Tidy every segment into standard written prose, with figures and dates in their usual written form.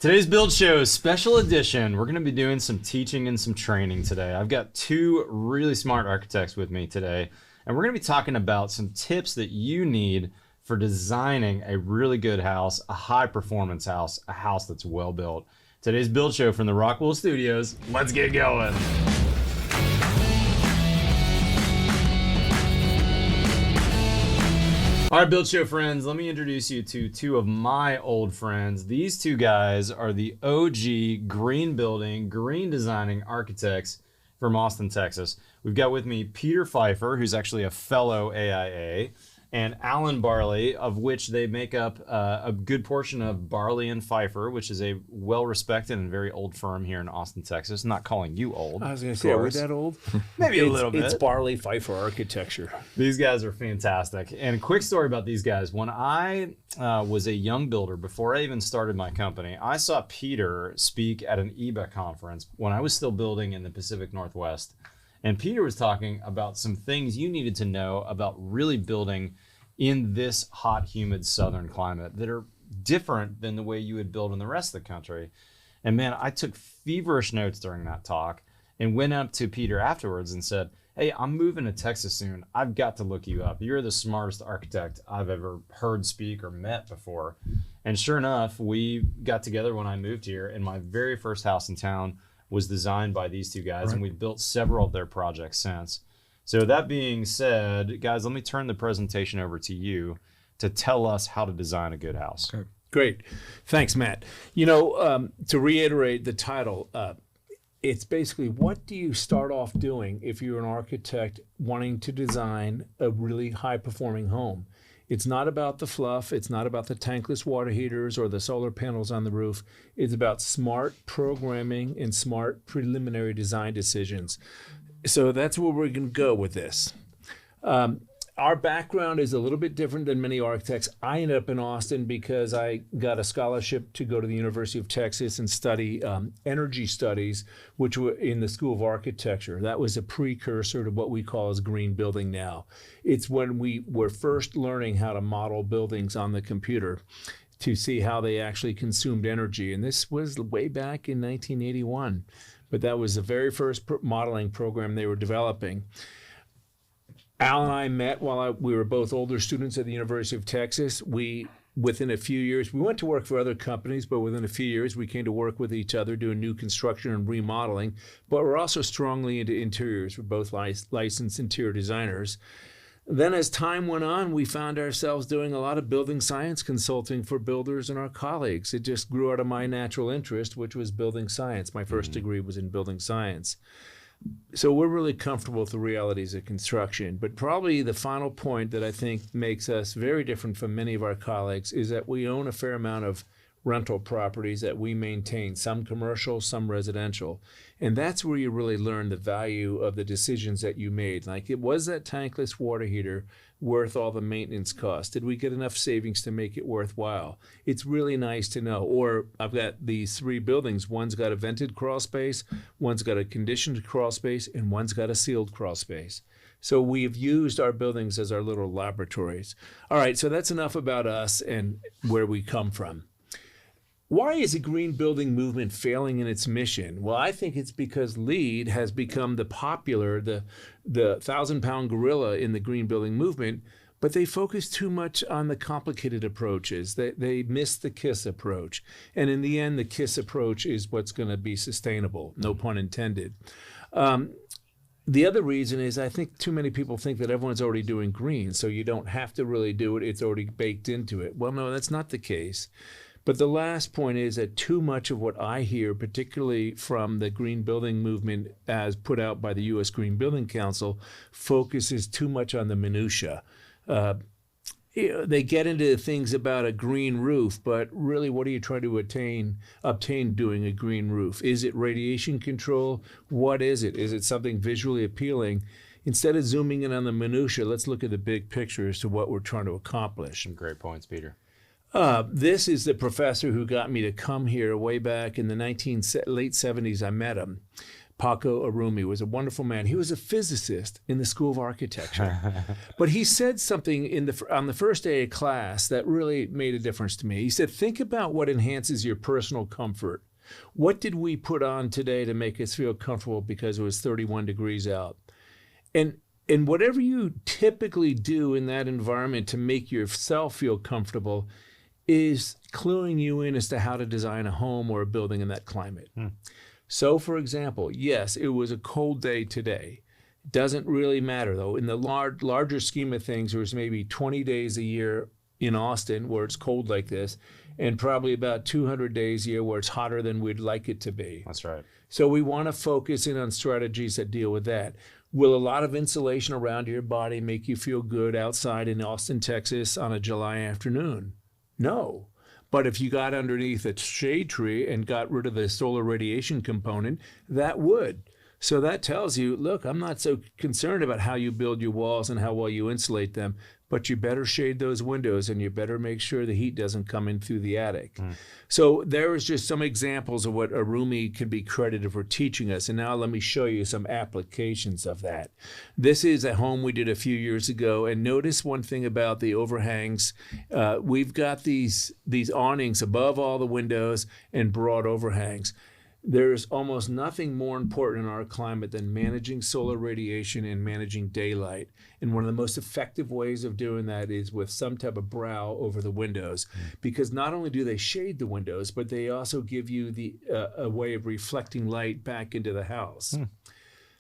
Today's Build Show is special edition. We're going to be doing some teaching and some training today. I've got two really smart architects with me today, and we're going to be talking about some tips that you need for designing a really good house, a high performance house, a house that's well built. Today's Build Show from the Rockwell Studios. Let's get going. All right, Build Show friends, let me introduce you to two of my old friends. These two guys are the OG green building, green designing architects from Austin, Texas. We've got with me Peter Pfeiffer, who's actually a fellow AIA, and Alan Barley, of which they make up a good portion of Barley and Pfeiffer, which is a well-respected and very old firm here in Austin, Texas. Not calling you old. I was going to say, are we that old? Maybe a little bit. It's Barley Pfeiffer architecture. These guys are fantastic. And a quick story about these guys. When I was a young builder, before I even started my company, I saw Peter speak at an EBA conference when I was still building in the Pacific Northwest. And Peter was talking about some things you needed to know about really building in this hot, humid southern climate that are different than the way you would build in the rest of the country. And man, I took feverish notes during that talk and went up to Peter afterwards and said, hey, I'm moving to Texas soon. I've got to look you up. You're the smartest architect I've ever heard speak or met before. And sure enough, we got together when I moved here, and my very first house in town was designed by these two guys, right. And we've built several of their projects since. So that being said, guys, let me turn the presentation over to you to tell us how to design a good house. Okay. Great. Thanks, Matt. You know, to reiterate the title, it's basically, what do you start off doing if you're an architect wanting to design a really high-performing home? It's not about the fluff. It's not about the tankless water heaters or the solar panels on the roof. It's about smart programming and smart preliminary design decisions. So that's where we're going to go with this. Our background is a little bit different than many architects. I ended up in Austin because I got a scholarship to go to the University of Texas and study energy studies, which were in the School of Architecture. That was a precursor to what we call as green building now. It's when we were first learning how to model buildings on the computer to see how they actually consumed energy. And this was way back in 1981. But that was the very first modeling program they were developing. Al and I met while we were both older students at the University of Texas. Within a few years, we went to work for other companies, but within a few years, we came to work with each other doing new construction and remodeling. But we're also strongly into interiors. We're both licensed interior designers. Then as time went on, we found ourselves doing a lot of building science consulting for builders and our colleagues. It just grew out of my natural interest, which was building science. My first degree was in building science. So we're really comfortable with the realities of construction. But probably the final point that I think makes us very different from many of our colleagues is that we own a fair amount of rental properties that we maintain, some commercial, some residential. And that's where you really learn the value of the decisions that you made. Like, was that tankless water heater worth all the maintenance costs? Did we get enough savings to make it worthwhile? It's really nice to know. Or I've got these three buildings. One's got a vented crawl space, one's got a conditioned crawl space, and one's got a sealed crawl space. So we've used our buildings as our little laboratories. All right, so that's enough about us and where we come from. Why is the green building movement failing in its mission? Well, I think it's because LEED has become the 1,000-pound gorilla in the green building movement, but they focus too much on the complicated approaches. They miss the KISS approach. And in the end, the KISS approach is what's going to be sustainable, no pun intended. The other reason is I think too many people think that everyone's already doing green, so you don't have to really do it. It's already baked into it. Well, no, that's not the case. But the last point is that too much of what I hear, particularly from the green building movement as put out by the U.S. Green Building Council, focuses too much on the minutia. They get into things about a green roof, but really what are you trying to obtain doing a green roof? Is it radiation control? What is it? Is it something visually appealing? Instead of zooming in on the minutia, let's look at the big picture as to what we're trying to accomplish. Some great points, Peter. This is the professor who got me to come here way back in the late 70s. I met him. Paco Arumi was a wonderful man. He was a physicist in the School of Architecture. But he said something on the first day of class that really made a difference to me. He said, think about what enhances your personal comfort. What did we put on today to make us feel comfortable because it was 31 degrees out? And whatever you typically do in that environment to make yourself feel comfortable is cluing you in as to how to design a home or a building in that climate. So, for example, yes, it was a cold day today. Doesn't really matter, though. In the larger scheme of things, there's maybe 20 days a year in Austin where it's cold like this, and probably about 200 days a year where it's hotter than we'd like it to be. That's right. So we want to focus in on strategies that deal with that. Will a lot of insulation around your body make you feel good outside in Austin, Texas on a July afternoon? No. But if you got underneath a shade tree and got rid of the solar radiation component, that would. So that tells you, look, I'm not so concerned about how you build your walls and how well you insulate them, but you better shade those windows and you better make sure the heat doesn't come in through the attic. So there is just some examples of what Arumi can be credited for teaching us. And now let me show you some applications of that. This is a home we did a few years ago. And notice one thing about the overhangs. We've got these awnings above all the windows and broad overhangs. There's almost nothing more important in our climate than managing solar radiation and managing daylight. And one of the most effective ways of doing that is with some type of brow over the windows, because not only do they shade the windows, but they also give you a way of reflecting light back into the house.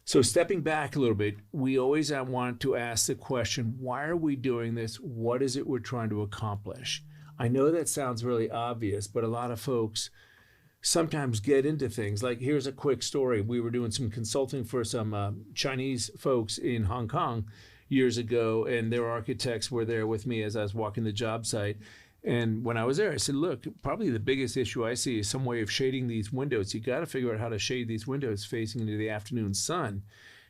So stepping back a little bit, we always want to ask the question, why are we doing this? What is it we're trying to accomplish? I know that sounds really obvious, but a lot of folks sometimes get into things. Like, here's a quick story. We were doing some consulting for some Chinese folks in Hong Kong years ago, and their architects were there with me as I was walking the job site. And when I was there, I said, look, probably the biggest issue I see is some way of shading these windows. You got to figure out how to shade these windows facing into the afternoon sun.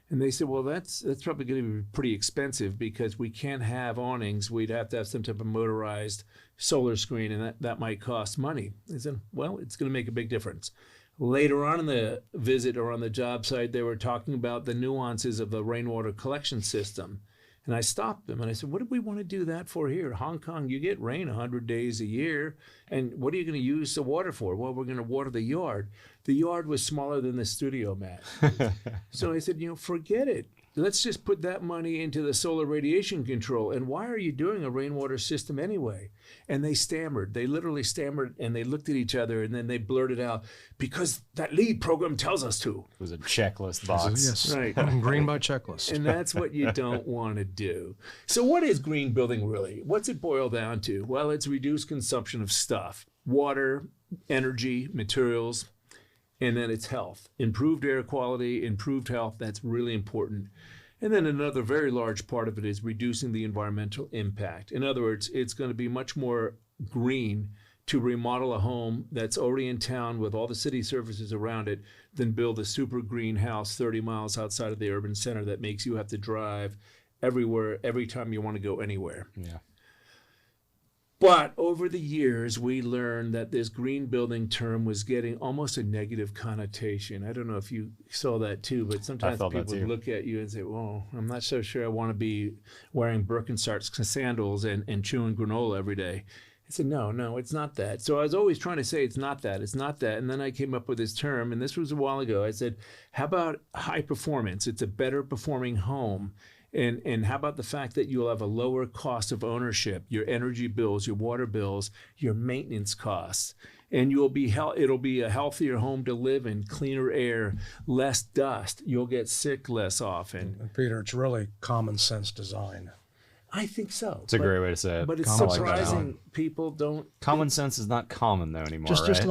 And they said, well, that's probably going to be pretty expensive because we can't have awnings. We'd have to have some type of motorized solar screen, and that might cost money. I said, well, it's going to make a big difference. Later on in the visit or on the job site, they were talking about the nuances of the rainwater collection system. And I stopped them and I said, what do we want to do that for here? Hong Kong, you get rain 100 days a year. And what are you going to use the water for? Well, we're going to water the yard. The yard was smaller than the studio, Matt. So I said, forget it. Let's just put that money into the solar radiation control. And why are you doing a rainwater system anyway? And they stammered. They literally stammered, and they looked at each other, and then they blurted out, because that LEED program tells us to. It was a checklist box. Yes, right. Green by checklist. And that's what you don't want to do. So what is green building really? What's it boil down to? Well, it's reduced consumption of stuff, water, energy, materials, and then it's health. Improved air quality, improved health, that's really important. And then another very large part of it is reducing the environmental impact. In other words, it's going to be much more green to remodel a home that's already in town with all the city services around it than build a super green house 30 miles outside of the urban center that makes you have to drive everywhere every time you want to go anywhere. Yeah. But over the years, we learned that this green building term was getting almost a negative connotation. I don't know if you saw that too, but sometimes people look at you and say, well, I'm not so sure I want to be wearing Birkenstocks sandals and chewing granola every day. I said, no, it's not that. So I was always trying to say it's not that. And then I came up with this term, and this was a while ago. I said, how about high performance? It's a better performing home. And how about the fact that you'll have a lower cost of ownership, your energy bills, your water bills, your maintenance costs, and it'll be a healthier home to live in, cleaner air, less dust. You'll get sick less often. And Peter, it's really common sense design. I think so. It's a great way to say it. But it's Common surprising people don't. Common sense is not common though anymore, Just right?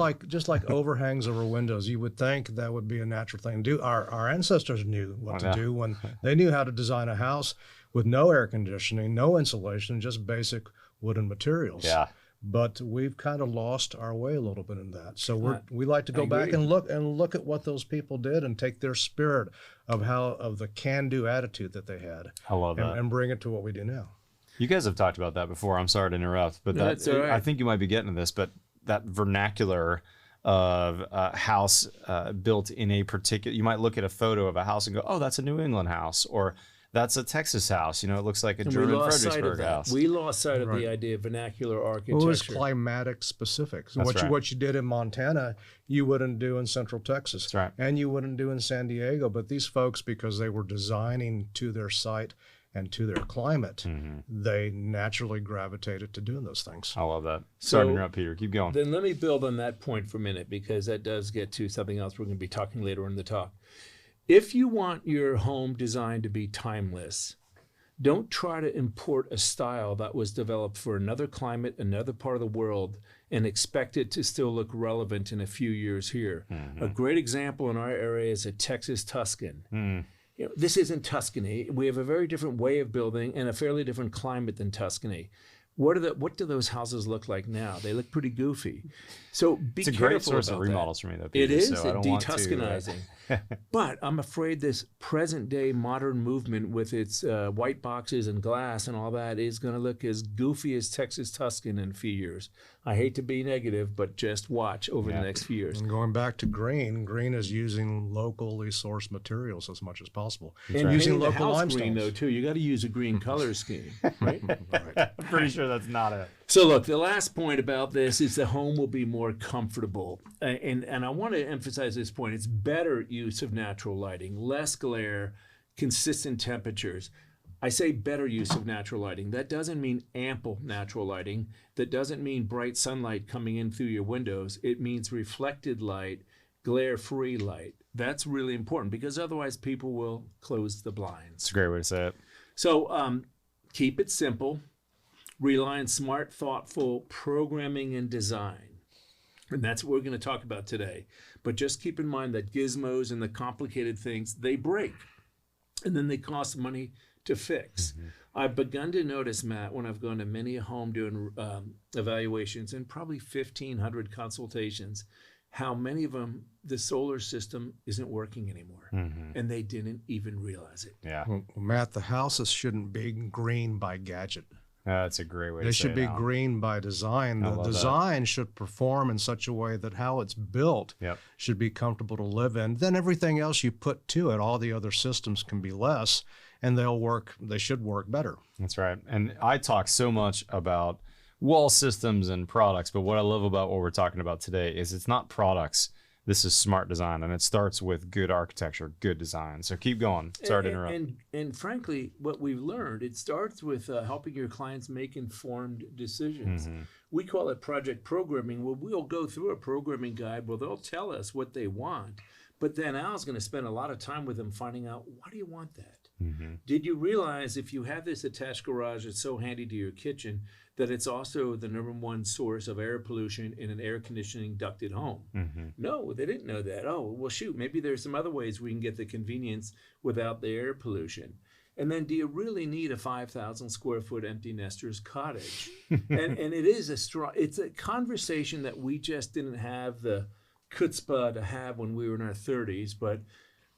like overhangs over windows, you would think that would be a natural thing to do. Our ancestors knew what to do when they knew how to design a house with no air conditioning, no insulation, just basic wooden materials. Yeah. But we've kind of lost our way a little bit in that. So we like to go back and look at what those people did and take their spirit of the can-do attitude that they had. I love that. And bring it to what we do now. You guys have talked about that before. I'm sorry to interrupt, but No, that's all right. I think you might be getting to this, but that vernacular of a house built in a particular, you might look at a photo of a house and go, oh, that's a New England house, or that's a Texas house. You know, it looks like a And German we lost sight of Fredericksburg that. house. We lost sight of Right. the idea of vernacular architecture. Well, it was climatic specific. So That's right. what you did in Montana, you wouldn't do in Central Texas. That's right. And you wouldn't do in San Diego. But these folks, because they were designing to their site and to their climate, they naturally gravitated to doing those things. I love that. So- Sorry to interrupt, Peter. Keep going. Then let me build on that point for a minute, because that does get to something else we're going to be talking later in the talk. If you want your home design to be timeless, don't try to import a style that was developed for another climate, another part of the world, and expect it to still look relevant in a few years here. A great example in our area is a Texas Tuscan. You know, this isn't Tuscany. We have a very different way of building and a fairly different climate than Tuscany. What do those houses look like now? They look pretty goofy. So be It's a careful great source of about that. remodels for me, though, It Peter, is so I don't want to, de-Tuscanizing. But I'm afraid this present day modern movement with its white boxes and glass and all that is going to look as goofy as Texas Tuscan in a few years. I hate to be negative, but just watch over the next few years. And going back to green is using locally sourced materials as much as possible. And using painting the local house green, limestones. though, too. You got to use a green color scheme, right? I'm pretty sure that's not it. So look, the last point about this is the home will be more comfortable. And I want to emphasize this point. It's better use of natural lighting, less glare, consistent temperatures. I say better use of natural lighting. That doesn't mean ample natural lighting. That doesn't mean bright sunlight coming in through your windows. It means reflected light, glare-free light. That's really important, because otherwise people will close the blinds. It's a great way to say it. So keep it simple. Rely on smart, thoughtful programming and design. And that's what we're going to talk about today. But just keep in mind that gizmos and the complicated things, they break. And then they cost money to fix. I've begun to notice, Matt, when I've gone to many a home doing evaluations and probably 1,500 consultations, how many of them the solar system isn't working anymore. And they didn't even realize it. Yeah. Well, Matt, the houses shouldn't be green by gadget. That's a great way They to say should it, be Alan. green by design. The love that. design should perform in such a way that how it's built Yep. should be comfortable to live in. Then everything else you put to it, all the other systems can be less, and they should work better. That's right. And I talk so much about wall systems and products, but what I love about what we're talking about today is it's not products. This is smart design, and it starts with good architecture, good design. So keep going. Sorry to interrupt. And frankly, what we've learned, it starts with helping your clients make informed decisions. We call it project programming. Well, we'll go through a programming guide where they'll tell us what they want, but then Al's going to spend a lot of time with them finding out, why do you want that? Did you realize if you have this attached garage that's so handy to your kitchen that it's also the #1 source of air pollution in an air conditioning ducted home? No, they didn't know that. Oh, well, shoot, maybe there's some other ways we can get the convenience without the air pollution. And then, do you really need a 5,000 square foot empty nester's cottage? and it is it's a conversation that we just didn't have the chutzpah to have when we were in our 30s, but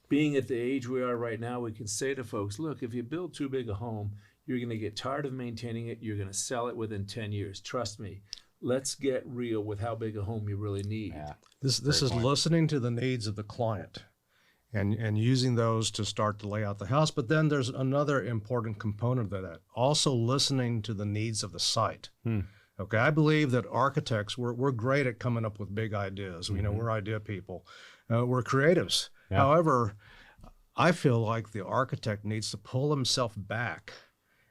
being at the age we are right now, we can say to folks, look, if you build too big a home, you're going to get tired of maintaining it. You're going to sell it within 10 years. Trust me. Let's get real with how big a home you really need. Yeah. This is listening to the needs of the client and using those to start to lay out the house. But then there's another important component of that, also listening to the needs of the site. Okay, I believe that architects, we're great at coming up with big ideas. You know, we're idea people. We're creatives. Yeah. However, I feel like the architect needs to pull himself back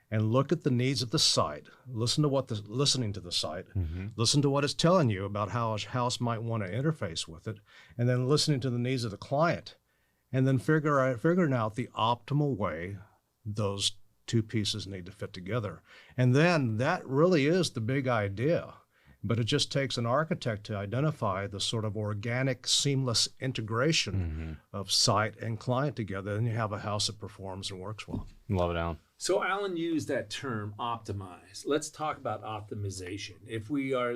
and look at the needs of the site, listening to the site, listen to what it's telling you about how a house might want to interface with it, and then listening to the needs of the client, and then figuring out the optimal way those two pieces need to fit together. And then that really is the big idea. But it just takes an architect to identify the sort of organic, seamless integration of site and client together, and you have a house that performs and works well. Love it, Alan. So Alan used that term, optimize. Let's talk about optimization. If we are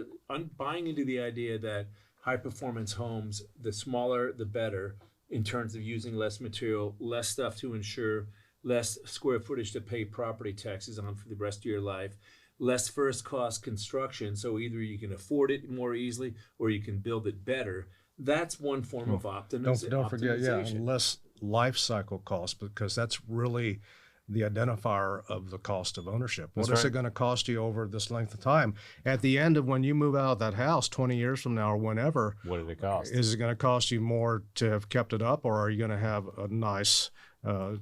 buying into the idea that high-performance homes, the smaller, the better, in terms of using less material, less stuff to insure, less square footage to pay property taxes on for the rest of your life, less first cost construction. So either you can afford it more easily or you can build it better. That's one form of optimization. Don't forget, and less life cycle cost, because that's really the identifier of the cost of ownership. What is it going to cost you over this length of time? At the end of when you move out of that house 20 years from now or whenever, what did it cost? Is it going to cost you more to have kept it up, or are you going to have a nice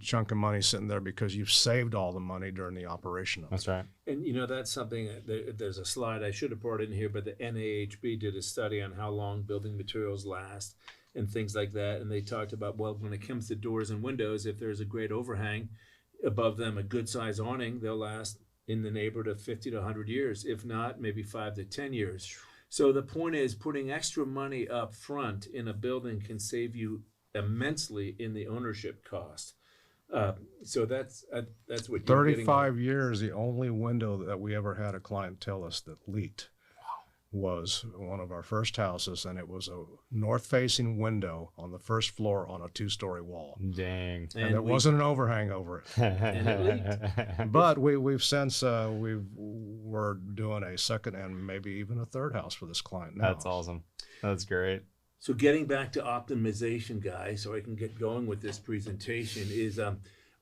chunk of money sitting there because you've saved all the money during the operation of it? That's right. And that's something, there's a slide I should have brought in here, but the NAHB did a study on how long building materials last and things like that. And they talked about, well, when it comes to doors and windows, if there's a great overhang above them, a good size awning, they'll last in the neighborhood of 50 to 100 years. If not, maybe 5 to 10 years. So the point is, putting extra money up front in a building can save you immensely in the ownership cost. So that's what you're 35 years, the only window that we ever had a client tell us that leaked was one of our first houses, and it was a north-facing window on the first floor on a 2-story wall. Dang. And there wasn't an overhang over it. And it leaked. But we've since we're doing a second and maybe even a third house for this client now. That's awesome. That's great. So getting back to optimization, guys, so I can get going with this presentation, is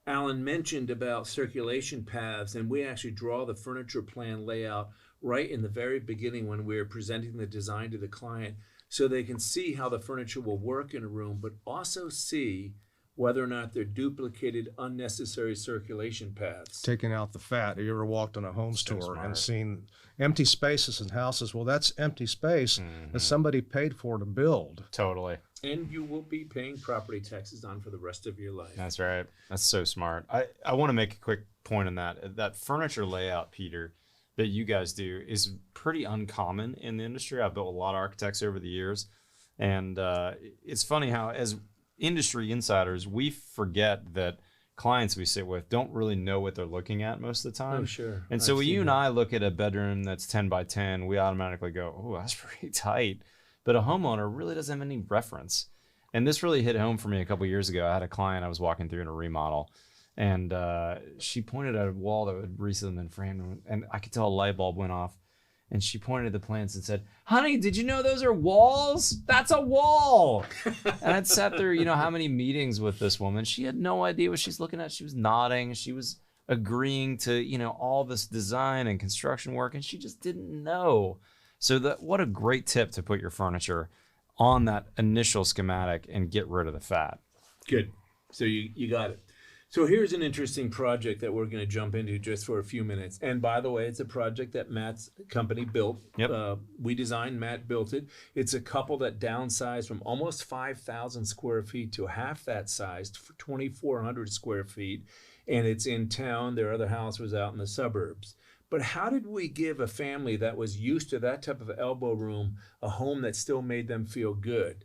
Alan mentioned about circulation paths, and we actually draw the furniture plan layout right in the very beginning when we're presenting the design to the client, so they can see how the furniture will work in a room, but also see whether or not they're duplicated unnecessary circulation paths. Taking out the fat. Have you ever walked on a home store and seen empty spaces in houses? Well, that's empty space that somebody paid for to build. Totally. And you will be paying property taxes on for the rest of your life. That's right. That's so smart. I want to make a quick point on that. That furniture layout, Peter, that you guys do is pretty uncommon in the industry. I've built a lot of architects over the years. And it's funny how, as industry insiders, we forget that clients we sit with don't really know what they're looking at most of the time. Oh, sure. And so when you and I look at a bedroom that's 10 by 10, we automatically go, oh, that's pretty tight. But a homeowner really doesn't have any reference. And this really hit home for me a couple of years ago. I had a client I was walking through in a remodel, and she pointed at a wall that had recently been framed, and I could tell a light bulb went off. And she pointed at the plants and said, honey, did you know those are walls? That's a wall. And I'd sat there, how many meetings with this woman. She had no idea what she's looking at. She was nodding. She was agreeing to, all this design and construction work, and she just didn't know. So what a great tip to put your furniture on that initial schematic and get rid of the fat. Good. So you got it. So here's an interesting project that we're going to jump into just for a few minutes. And by the way, it's a project that Matt's company built. Yep. We designed, Matt built it. It's a couple that downsized from almost 5,000 square feet to half that size, 2,400 square feet. And it's in town. Their other house was out in the suburbs. But how did we give a family that was used to that type of elbow room a home that still made them feel good?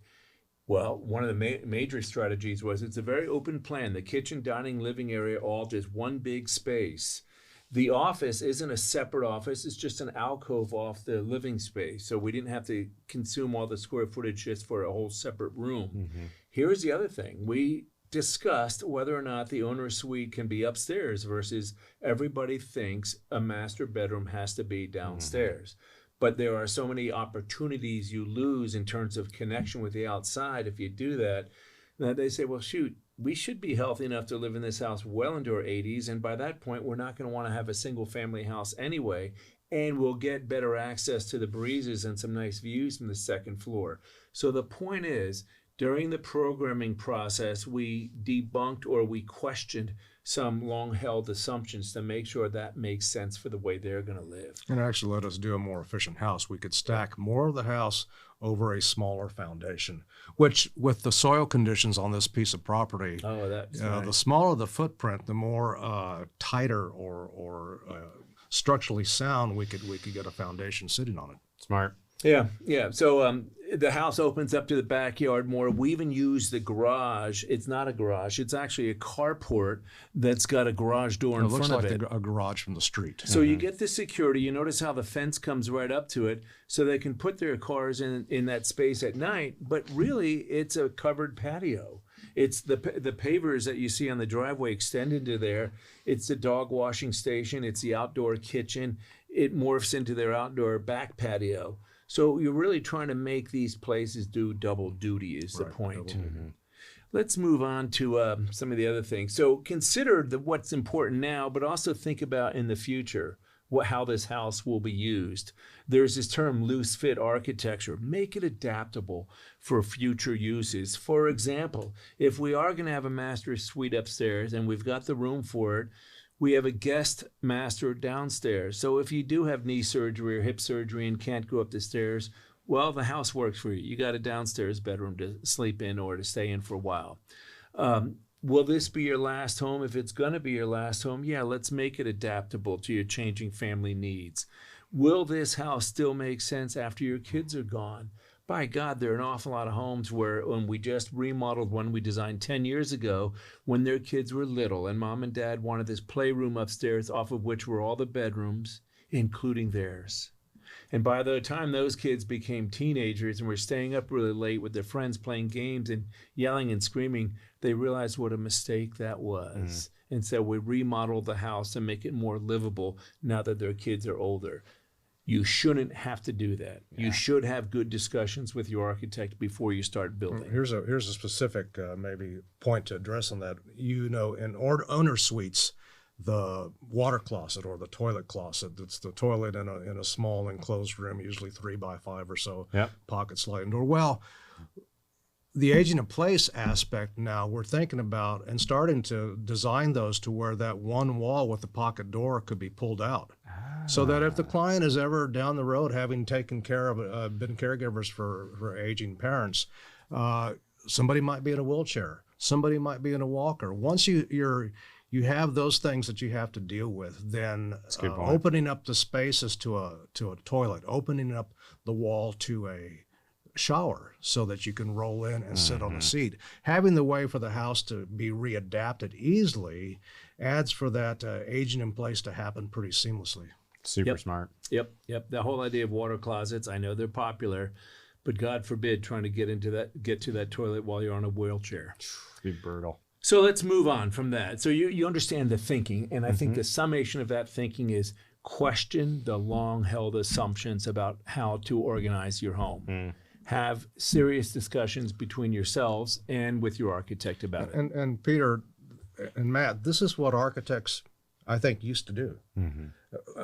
Well, one of the major strategies was it's a very open plan. The kitchen, dining, living area, all just one big space. The office isn't a separate office. It's just an alcove off the living space. So we didn't have to consume all the square footage just for a whole separate room. Mm-hmm. Here's the other thing. We discussed whether or not the owner's suite can be upstairs versus everybody thinks a master bedroom has to be downstairs. Mm-hmm. But there are so many opportunities you lose in terms of connection with the outside if you do that they say, well, shoot, we should be healthy enough to live in this house well into our 80s. And by that point, we're not going to want to have a single family house anyway. And we'll get better access to the breezes and some nice views from the second floor. So the point is, during the programming process, we debunked or we questioned some long-held assumptions to make sure that makes sense for the way they're going to live. And actually let us do a more efficient house. We could stack more of the house over a smaller foundation, which with the soil conditions on this piece of property, the smaller the footprint, the more tighter or structurally sound we could get a foundation sitting on it. Smart. Yeah. So the house opens up to the backyard more. We even use the garage. It's not a garage. It's actually a carport that's got a garage door in front of it. It looks like a garage from the street. So you get the security. You notice how the fence comes right up to it so they can put their cars in that space at night. But really, it's a covered patio. It's the pavers that you see on the driveway extend into there. It's the dog washing station. It's the outdoor kitchen. it morphs into their outdoor back patio. So you're really trying to make these places do double duty is the point. Let's move on to some of the other things. So consider what's important now, but also think about in the future how this house will be used. There's this term loose fit architecture. Make it adaptable for future uses. For example, if we are going to have a master suite upstairs and we've got the room for it, we have a guest master downstairs. So if you do have knee surgery or hip surgery and can't go up the stairs, well, the house works for you. You got a downstairs bedroom to sleep in or to stay in for a while. Will this be your last home? If it's going to be your last home, yeah, let's make it adaptable to your changing family needs. Will this house still make sense after your kids are gone? By God, there are an awful lot of homes where when we just remodeled one we designed 10 years ago when their kids were little and mom and dad wanted this playroom upstairs off of which were all the bedrooms, including theirs. And by the time those kids became teenagers and were staying up really late with their friends playing games and yelling and screaming, they realized what a mistake that was. And so we remodeled the house to make it more livable now that their kids are older. You shouldn't have to do that. You should have good discussions with your architect before you start building. Here's a specific maybe point to address on that. You know, in owner suites, the water closet or the toilet closet, that's the toilet in a small enclosed room, usually 3x5 or so, pocket sliding door. Well, the aging in place aspect now we're thinking about and starting to design those to where that one wall with the pocket door could be pulled out. So that if the client is ever down the road having taken care of, been caregivers for aging parents, somebody might be in a wheelchair, somebody might be in a walker. Once you have those things that you have to deal with, then opening up the spaces to a toilet, opening up the wall to a shower so that you can roll in and sit on a seat. Having the way for the house to be readapted easily adds for that aging in place to happen pretty seamlessly. Super smart. Yep. The whole idea of water closets, I know they're popular, but God forbid trying to get to that toilet while you're on a wheelchair. It'd be brutal. So let's move on from that. So you understand the thinking, and I think the summation of that thinking is question the long-held assumptions about how to organize your home. Have serious discussions between yourselves and with your architect about it. And Peter and Matt, this is what architects, I think, used to do.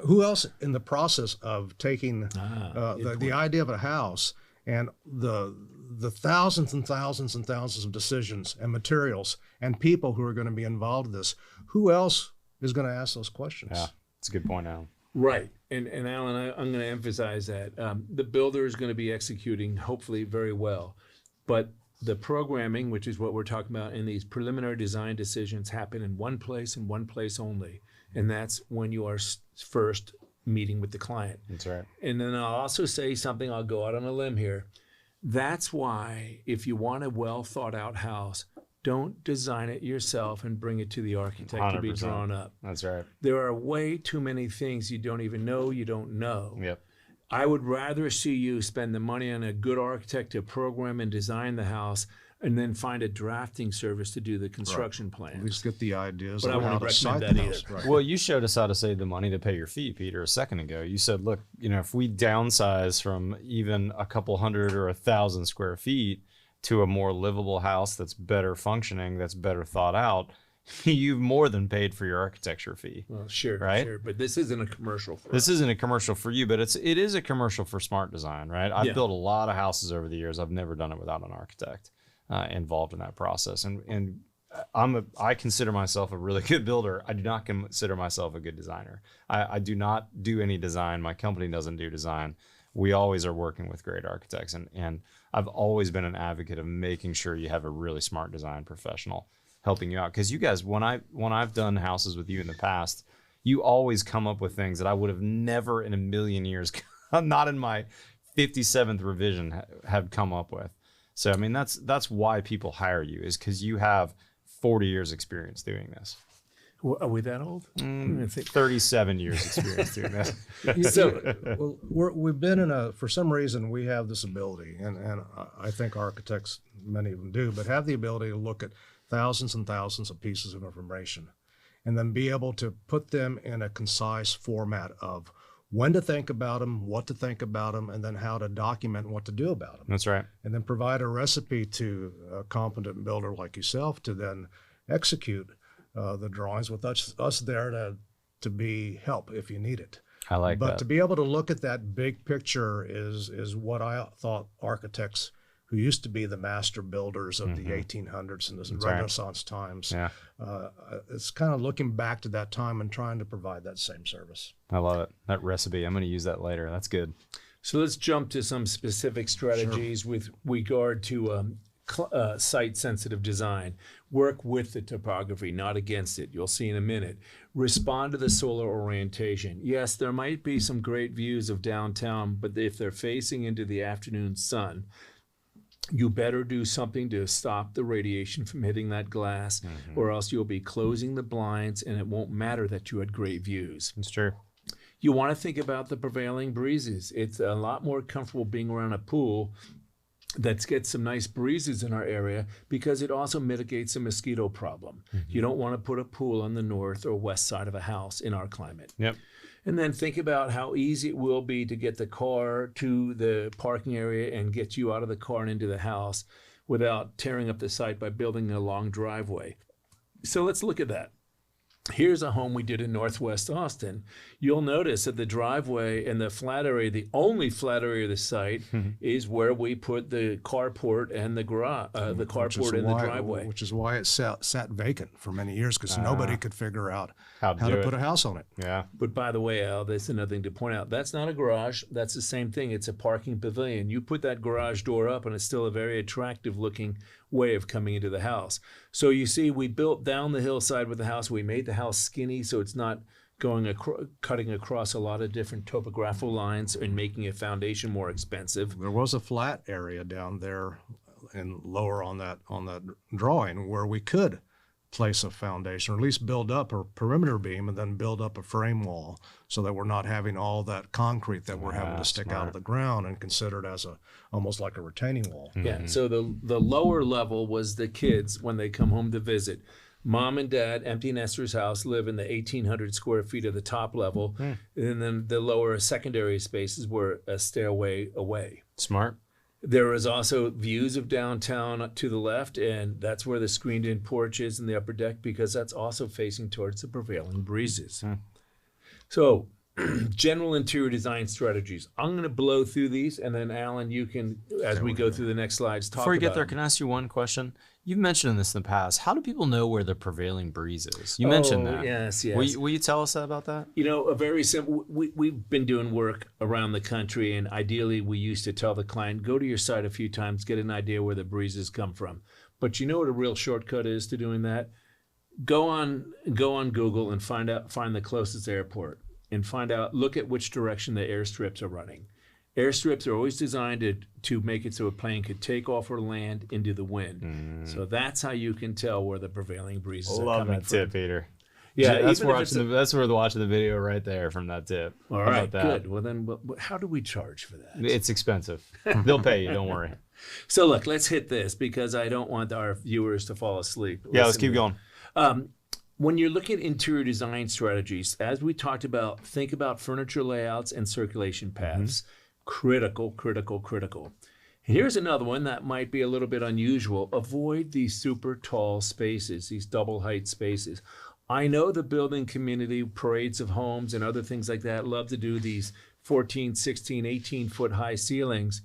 Who else in the process of taking the idea of a house and the thousands and thousands and thousands of decisions and materials and people who are going to be involved in this, who else is going to ask those questions? Yeah, that's a good point, Alan. Right. And Alan, I'm going to emphasize that. The builder is going to be executing, hopefully, very well. But the programming, which is what we're talking about in these preliminary design decisions, happen in one place and one place only. And that's when you are first meeting with the client. That's right. And then I'll also say something, I'll go out on a limb here. That's why if you want a well thought out house, don't design it yourself and bring it to the architect 100%. To be drawn up. That's right. There are way too many things you don't even know you don't know. Yep. I would rather see you spend the money on a good architect to program and design the house and then find a drafting service to do the construction plans. At least get the ideas. But I wouldn't recommend that either. Right. Well, you showed us how to save the money to pay your fee, Peter, a second ago. You said, look, if we downsize from even a couple hundred or 1,000 square feet to a more livable house that's better functioning, that's better thought out, you've more than paid for your architecture fee. Well, sure, right? Sure, but this isn't a commercial for This us. isn't a commercial for you, but it is a commercial for smart design, right? I've built a lot of houses over the years. I've never done it without an architect involved in that process. And I consider myself a really good builder. I do not consider myself a good designer. I do not do any design. My company doesn't do design. We always are working with great architects. And I've always been an advocate of making sure you have a really smart design professional helping you out. Because you guys, when I've done houses with you in the past, you always come up with things that I would have never in a million years, not in my 57th revision, have come up with. So, I mean, that's why people hire you, is because you have 40 years experience doing this. Are we that old? 37 years experience doing this. Well, we've been for some reason, we have this ability, and I think architects, many of them do, but have the ability to look at thousands and thousands of pieces of information and then be able to put them in a concise format of when to think about them, what to think about them, and then how to document what to do about them. That's right. And then provide a recipe to a competent builder like yourself to then execute the drawings with us there to be help if you need it. I like But that. to be able to look at that big picture is what I thought architects who used to be the master builders of the 1800s and the right. Renaissance times. Yeah. It's kind of looking back to that time and trying to provide that same service. I love it. That recipe. I'm going to use that later. That's good. So let's jump to some specific strategies with regard to site-sensitive design. Work with the topography, not against it. You'll see in a minute. Respond to the solar orientation. Yes, there might be some great views of downtown, but if they're facing into the afternoon sun, you better do something to stop the radiation from hitting that glass, or else you'll be closing the blinds and it won't matter that you had great views. It's true. You want to think about the prevailing breezes. It's a lot more comfortable being around a pool that gets some nice breezes in our area because it also mitigates the mosquito problem. You don't want to put a pool on the north or west side of a house in our climate. Yep. And then think about how easy it will be to get the car to the parking area and get you out of the car and into the house without tearing up the site by building a long driveway. So let's look at that. Here's a home we did in Northwest Austin. You'll notice that the driveway and the flat area, the only flat area of the site, is where we put the carport and the garage, the carport and the driveway. Which is why it sat vacant for many years, because nobody could figure out How how to to do put it. a house on it. Yeah. But by the way, Al, that's another thing to point out. That's not a garage. That's the same thing. It's a parking pavilion. You put that garage door up, and it's still a very attractive looking way of coming into the house. So you see, we built down the hillside with the house. We made the house skinny so it's not going cutting across a lot of different topographical lines and making a foundation more expensive. There was a flat area down there and lower on that drawing where we could place a foundation, or at least build up a perimeter beam and then build up a frame wall so that we're not having all that concrete that we're having to stick out of the ground and considered as almost like a retaining wall. Yeah. So the lower level was the kids when they come home to visit. Mom and dad, empty nesters house, live in the 1,800 square feet of the top level. And then the lower secondary spaces were a stairway away. Smart. There is also views of downtown to the left, and that's where the screened-in porch is in the upper deck because that's also facing towards the prevailing breezes. So, general interior design strategies. I'm going to blow through these, and then Alan, you can, as we go through the next slides, talk Before you get about there, them. can I ask you one question? You've mentioned this in the past. How do people know where the prevailing breeze is? You mentioned that. Yes. Will you tell us about that? You know, a very simple, we've been doing work around the country, and ideally we used to tell the client, go to your site a few times, get an idea where the breezes come from. But you know what a real shortcut is to doing that? Go on Google and find the closest airport and look at which direction the airstrips are running. Airstrips are always designed to make it so a plane could take off or land into the wind. So that's how you can tell where the prevailing breezes are Love coming that from. tip, Peter. Yeah, that's even if it's that's worth watching the video right there from that tip. All How right, about that? good. Well, then how do we charge for that? It's expensive. They'll pay you. Don't worry. So look, let's hit this because I don't want our viewers to fall asleep. Yeah, let's Listen keep to going. When you're looking at interior design strategies, as we talked about, think about furniture layouts and circulation paths. Critical. Here's another one that might be a little bit unusual. Avoid these super tall spaces, these double height spaces. I know the building community, parades of homes and other things like that love to do these 14, 16, 18 foot high ceilings.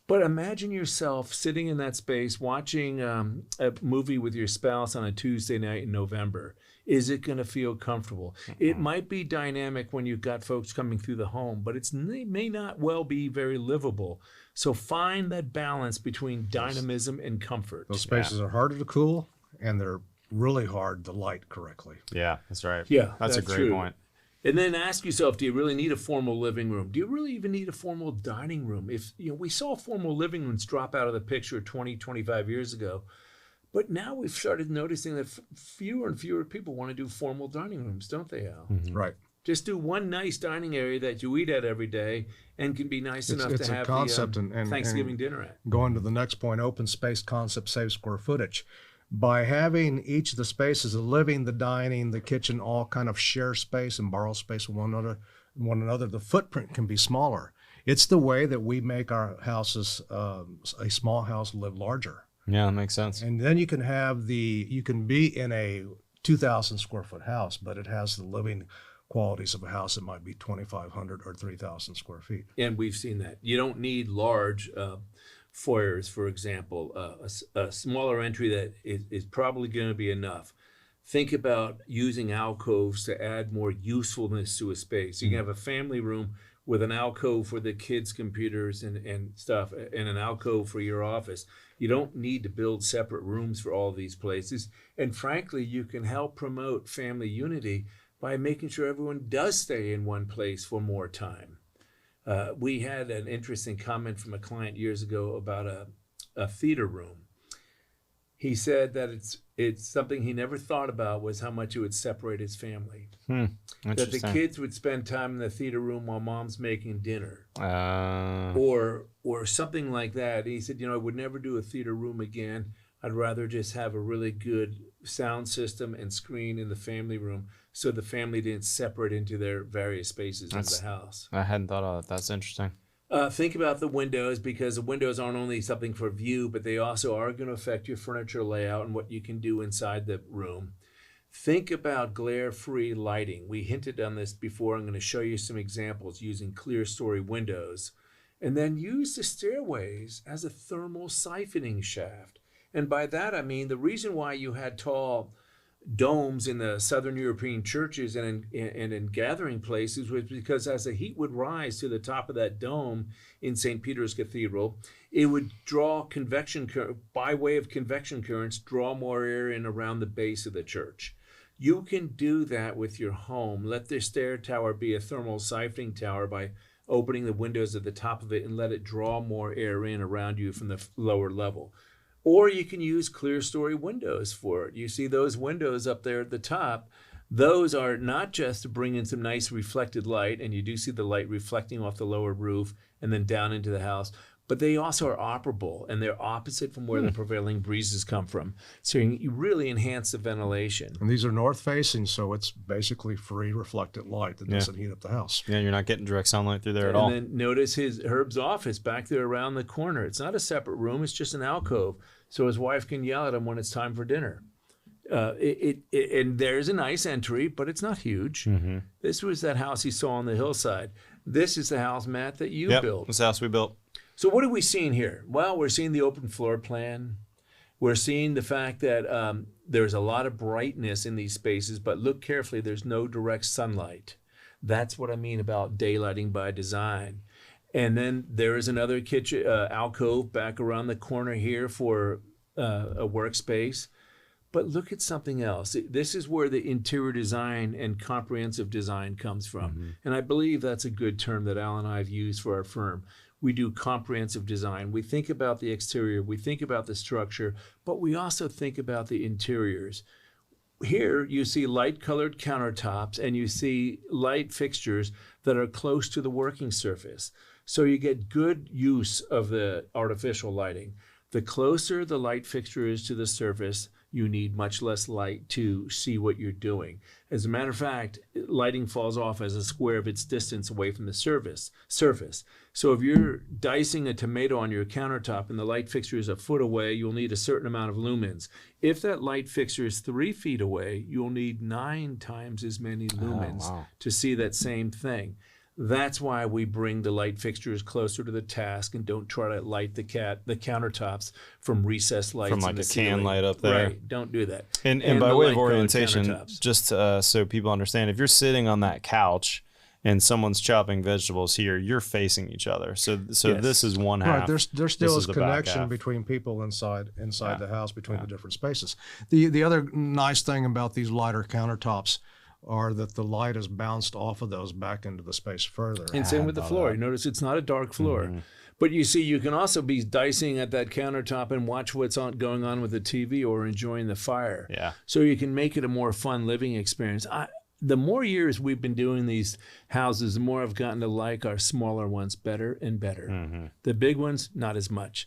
But imagine yourself sitting in that space watching a movie with your spouse on a Tuesday night in November. Is it going to feel comfortable? It might be dynamic when you've got folks coming through the home, but it may not well be very livable. So find that balance between dynamism and comfort. Those spaces are harder to cool, and they're really hard to light correctly. Yeah, that's right. Yeah, that's a great true. point. And then ask yourself, do you really need a formal living room? Do you really even need a formal dining room? If we saw formal living rooms drop out of the picture 20, 25 years ago, but now we've started noticing that fewer and fewer people want to do formal dining rooms, don't they, Al? Right. Just do one nice dining area that you eat at every day and can be nice enough It's to a have concept the and Thanksgiving dinner at. Going to the next point, open space concept saves square footage. By having each of the spaces, the living, the dining, the kitchen, all kind of share space and borrow space with one another, one another, the footprint can be smaller. It's the way that we make our houses, a small house, live larger. Yeah, that makes sense. And then you can be in a 2,000 square foot house, but it has the living qualities of a house that might be 2,500 or 3,000 square feet. And we've seen that. You don't need large foyers, for example. A smaller entry that is probably going to be enough. Think about using alcoves to add more usefulness to a space. You can have a family room with an alcove for the kids' computers and stuff, and an alcove for your office. You don't need to build separate rooms for all these places. And frankly, you can help promote family unity by making sure everyone does stay in one place for more time. We had an interesting comment from a client years ago about a theater room. He said that it's something he never thought about was how much it would separate his family. That the kids would spend time in the theater room while mom's making dinner, or something like that. He said, I would never do a theater room again. I'd rather just have a really good sound system and screen in the family room, so the family didn't separate into their various spaces in the house. I hadn't thought of that. That's interesting. Think about the windows, because the windows aren't only something for view, but they also are going to affect your furniture layout and what you can do inside the room. Think about glare-free lighting. We hinted on this before. I'm going to show you some examples using clear story windows. And then use the stairways as a thermal siphoning shaft. And by that I mean the reason why you had tall domes in the Southern European churches and in gathering places was because as the heat would rise to the top of that dome in St. Peter's Cathedral, it would draw by way of convection currents, draw more air in around the base of the church. You can do that with your home. Let the stair tower be a thermal siphoning tower by opening the windows at the top of it and let it draw more air in around you from the lower level. Or you can use clear story windows for it. You see those windows up there at the top. Those are not just to bring in some nice reflected light, and you do see the light reflecting off the lower roof and then down into the house, but they also are operable, and they're opposite from where the prevailing breezes come from. So you really enhance the ventilation. And these are north facing, so it's basically free reflected light that doesn't heat up the house. Yeah, you're not getting direct sunlight through there at all. And then notice Herb's office back there around the corner. It's not a separate room, it's just an alcove. So his wife can yell at him when it's time for dinner. And there's a nice entry, but it's not huge. Mm-hmm. This was that house he saw on the hillside. This is the house, Matt, that you built. This house we built. So what are we seeing here? Well, we're seeing the open floor plan. We're seeing the fact that there's a lot of brightness in these spaces, but look carefully, there's no direct sunlight. That's what I mean about daylighting by design. And then there is another kitchen alcove back around the corner here for a workspace. But look at something else. This is where the interior design and comprehensive design comes from. Mm-hmm. And I believe that's a good term that Al and I have used for our firm. We do comprehensive design. We think about the exterior, we think about the structure, but we also think about the interiors. Here you see light-colored countertops and you see light fixtures that are close to the working surface. So you get good use of the artificial lighting. The closer the light fixture is to the surface, you need much less light to see what you're doing. As a matter of fact, lighting falls off as a square of its distance away from the surface. So if you're dicing a tomato on your countertop and the light fixture is a foot away, you'll need a certain amount of lumens. If that light fixture is 3 feet away, you'll need 9 times as many lumens to see that same thing. That's why we bring the light fixtures closer to the task and don't try to light the countertops from recessed lights. From like a can light up there. Right, don't do that. And by way of orientation, just so people understand, if you're sitting on that couch and someone's chopping vegetables here, you're facing each other. So yes. This is one half. Right, there still is connection between people inside the house, between the different spaces. The other nice thing about these lighter countertops are that the light is bounced off of those back into the space further. And same with the floor. You notice it's not a dark floor. Mm-hmm. But you see, you can also be dicing at that countertop and watch what's going on with the TV or enjoying the fire. Yeah. So you can make it a more fun living experience. The more years we've been doing these houses, the more I've gotten to like our smaller ones better and better. Mm-hmm. The big ones, not as much.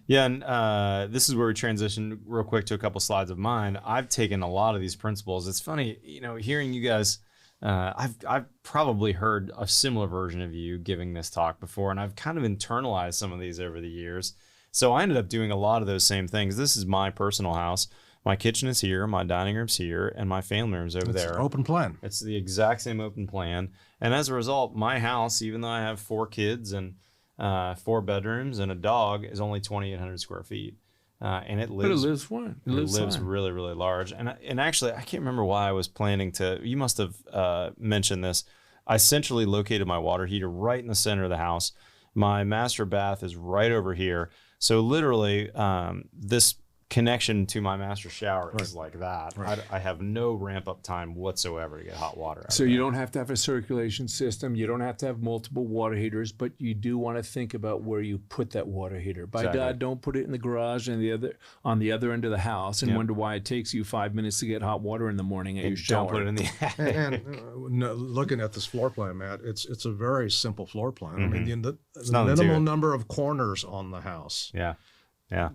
Yeah, and this is where we transition real quick to a couple slides of mine. I've taken a lot of these principles. It's funny, hearing you guys I've probably heard a similar version of you giving this talk before, and I've kind of internalized some of these over the years. So I ended up doing a lot of those same things. This is my personal house. My kitchen is here, my dining room's here, and my family room's over there. Open plan. It's the exact same open plan. And as a result, my house, even though I have 4 kids and 4 bedrooms and a dog, is only 2,800 square feet. And it lives. But it lives fine. It lives really, really large. And actually, I can't remember why I was planning to. You must have mentioned this. I centrally located my water heater right in the center of the house. My master bath is right over here. So literally, this connection to my master shower is like that. Right. I have no ramp up time whatsoever to get hot water out So of you there. don't have to have a circulation system. You don't have to have multiple water heaters, but you do want to think about where you put that water heater. By Exactly. God, don't put it in the garage and on the other end of the house and Yep. wonder why it takes you 5 minutes to get hot water in the morning at your shower. Don't put it in the And no, looking at this floor plan, Matt, it's a very simple floor plan. I mean, the nothing to minimal it. number of corners on the house. Yeah. Yeah.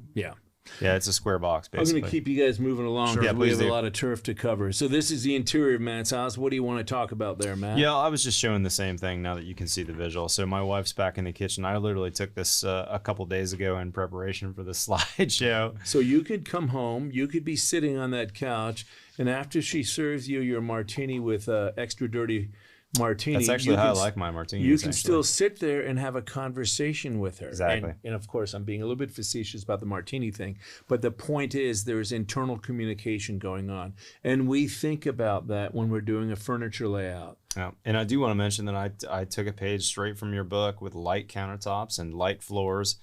It's a square box, I'm basically. going to keep you guys moving along Sure. because Yeah, we please have a do. lot of turf to cover. So this is the interior of Matt's house. What do you want to talk about there, Matt? Yeah, I was just showing the same thing now that you can see the visual. So my wife's back in the kitchen. I literally took this a couple days ago in preparation for the slideshow. So you could come home, you could be sitting on that couch, and after she serves you your martini with extra dirty martini, That's actually you how I can like my martinis. You can actually. still sit there and have a conversation with her. Exactly. And of course, I'm being a little bit facetious about the martini thing, but the point is there's internal communication going on. And we think about that when we're doing a furniture layout. Yeah. And I do want to mention that I took a page straight from your book with light countertops and light floors.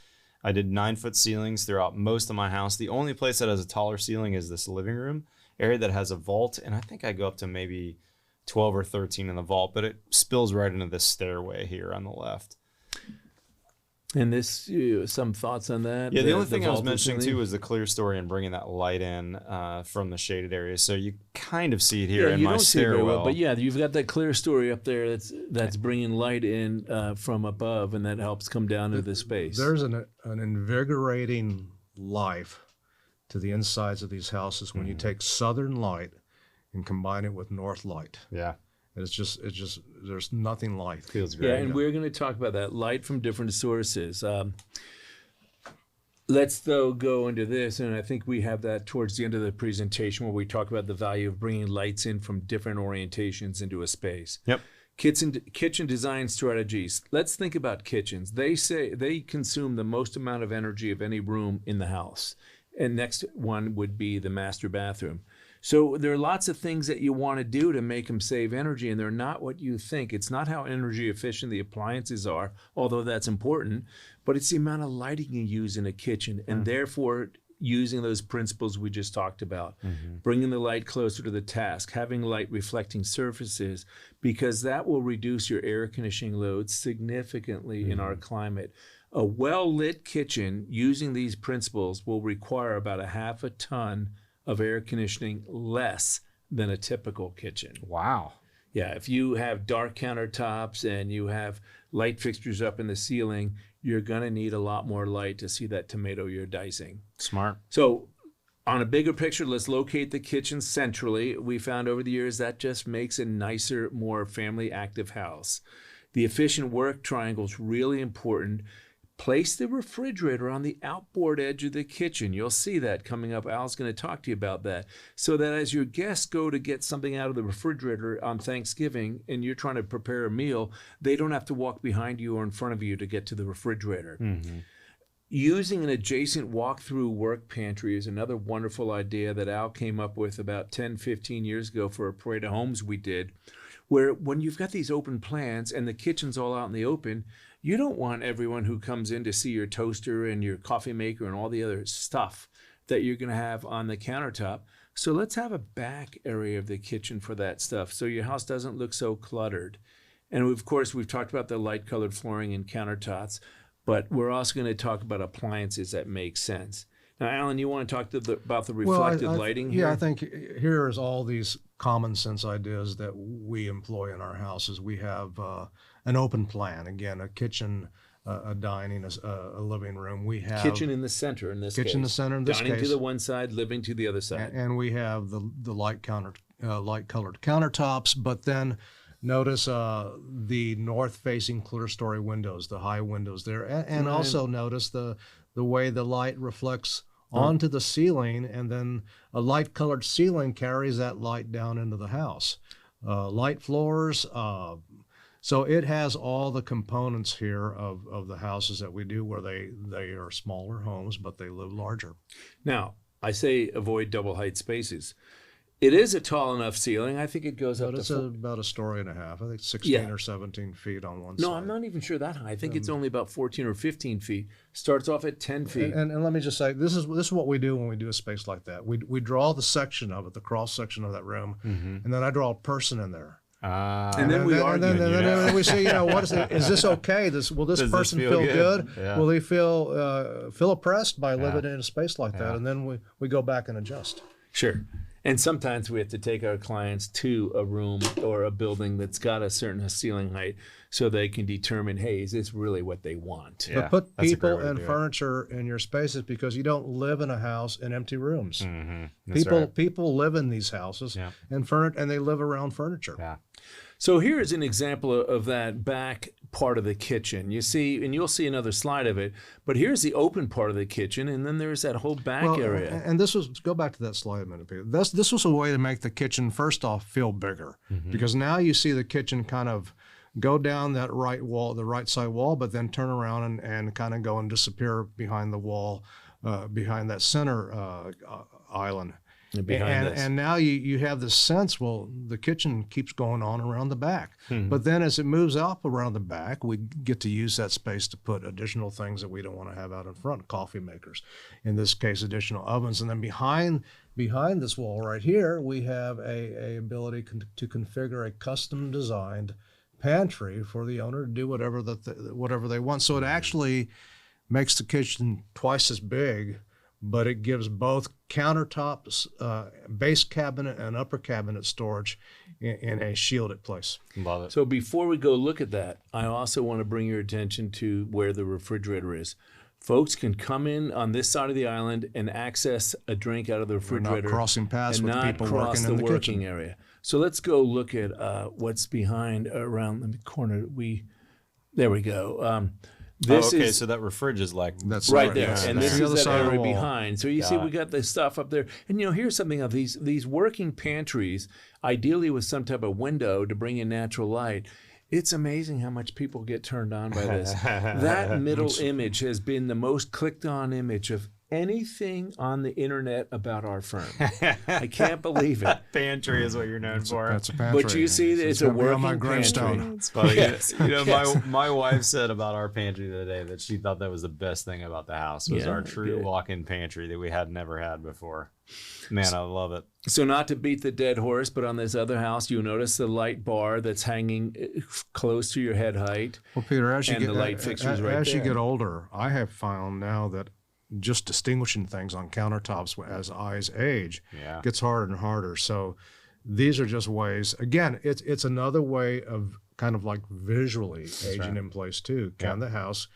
I did 9-foot ceilings throughout most of my house. The only place that has a taller ceiling is this living room area that has a vault. And I think I go up to maybe 12 or 13 in the vault, but it spills right into this stairway here on the left. And this, some thoughts on that? Yeah, the only thing I was vaulted mentioning ceiling? too was the clear story and bringing that light in from the shaded area. So you kind of see it here Yeah, in you my don't see it very stairwell. well, but yeah, you've got that clear story up there that's bringing light in from above, and that helps come down to the space. There's an invigorating life to the insides of these houses when you take southern light and combine it with north light. Yeah, It's just there's nothing like. feels great. Yeah, and we're going to talk about that light from different sources. Let's, though, go into this, and I think we have that towards the end of the presentation where we talk about the value of bringing lights in from different orientations into a space. Yep. Kitchen design strategies. Let's think about kitchens. They say they consume the most amount of energy of any room in the house. And next one would be the master bathroom. So there are lots of things that you want to do to make them save energy, and they're not what you think. It's not how energy efficient the appliances are, although that's important, but it's the amount of lighting you use in a kitchen, and therefore using those principles we just talked about, bringing the light closer to the task, having light reflecting surfaces, because that will reduce your air conditioning load significantly in our climate. A well-lit kitchen using these principles will require about 0.5 ton of air conditioning less than a typical kitchen. Wow. Yeah, if you have dark countertops and you have light fixtures up in the ceiling, you're going to need a lot more light to see that tomato you're dicing. Smart. So on a bigger picture, let's locate the kitchen centrally. We found over the years that just makes a nicer, more family active house. The efficient work triangle is really important. Place the refrigerator on the outboard edge of the kitchen. You'll see that coming up. Al's going to talk to you about that. So that as your guests go to get something out of the refrigerator on Thanksgiving and you're trying to prepare a meal, they don't have to walk behind you or in front of you to get to the refrigerator. Using an adjacent walk-through work pantry is another wonderful idea that Al came up with about 10, 15 years ago for a parade of homes we did, where when you've got these open plans and the kitchen's all out in the open, you don't want everyone who comes in to see your toaster and your coffee maker and all the other stuff that you're going to have on the countertop. So let's have a back area of the kitchen for that stuff so your house doesn't look so cluttered. And of course, we've talked about the light colored flooring and countertops, but we're also going to talk about appliances that make sense. Now, Alan, you want to talk about the reflected lighting here? Yeah, I think here is all these common sense ideas that we employ in our houses. We have an open plan, again, a kitchen, a dining, a living room. We have kitchen in the center in this case. kitchen in the center in this Dining case. to the one side, living to the other side. And we have the light light colored countertops, but then notice the north-facing clear-story windows, the high windows there, and also notice the way the light reflects onto the ceiling, and then a light-colored ceiling carries that light down into the house. Light floors. So it has all the components here of the houses that we do, where they are smaller homes, but they live larger. Now, I say avoid double height spaces. It is a tall enough ceiling. I think it goes up But it's to about a story and a half. I think 16 or 17 feet on one side. No, I'm not even sure that high. I think it's only about 14 or 15 feet. Starts off at 10 feet. And let me just say, this is what we do when we do a space like that. We draw the section of it, the cross section of that room, and then I draw a person in there. And then we argue. And then we say, what is this okay? Will this person feel good? Yeah. Will he feel oppressed by living in a space like that? And then we go back and adjust. Sure. And sometimes we have to take our clients to a room or a building that's got a certain ceiling height so they can determine, hey, is this really what they want? Yeah, But put that's a great people way to and do it. furniture in your spaces, because you don't live in a house in empty rooms. That's right. People live in these houses Yeah. and they live around furniture. Yeah. So here's an example of that back part of the kitchen. You see, and you'll see another slide of it, but here's the open part of the kitchen, and then there's that whole back area. And this was, go back to that slide a minute, Peter. This was a way to make the kitchen, first off, feel bigger, because now you see the kitchen kind of go down that right wall, the right side wall, but then turn around and kind of go and disappear behind the wall, behind that center island. And now you have this sense, well, the kitchen keeps going on around the back. But then as it moves up around the back, we get to use that space to put additional things that we don't want to have out in front, coffee makers, in this case, additional ovens. And then behind this wall right here, we have a ability to configure a custom designed pantry for the owner to do whatever they want. So it actually makes the kitchen twice as big, but it gives both countertops, base cabinet, and upper cabinet storage in a shielded place. Love it. So before we go look at that, I also want to bring your attention to where the refrigerator is. Folks can come in on this side of the island and access a drink out of the refrigerator. Not crossing paths and with not people cross working the in the working kitchen. area. So let's go look at what's behind around the corner. There we go. This okay, is so that fridge is like That's right there, yes, and that's this the is other that side of the area wall. behind. So you see, we got this stuff up there, and here's something of these working pantries, ideally with some type of window to bring in natural light. It's amazing how much people get turned on by this. That middle image has been the most clicked on image of anything on the internet about our firm. I can't believe it. pantry is what you're known for. That's a pantry. But you see, it's a gonna be on working my gravestone. pantry. It's funny. Yes, yes. My wife said about our pantry the other day that she thought that was the best thing about the house was Yeah, our true good. walk-in pantry that we had never had before. Man, I love it. So not to beat the dead horse, but on this other house, you'll notice the light bar that's hanging close to your head height. Well, Peter, as you And get the light fixtures right as you there. get older, I have found now that just distinguishing things on countertops as eyes age Yeah. gets harder and harder. So these are just ways. Again, it's another way of kind of like visually aging in place too. Can the house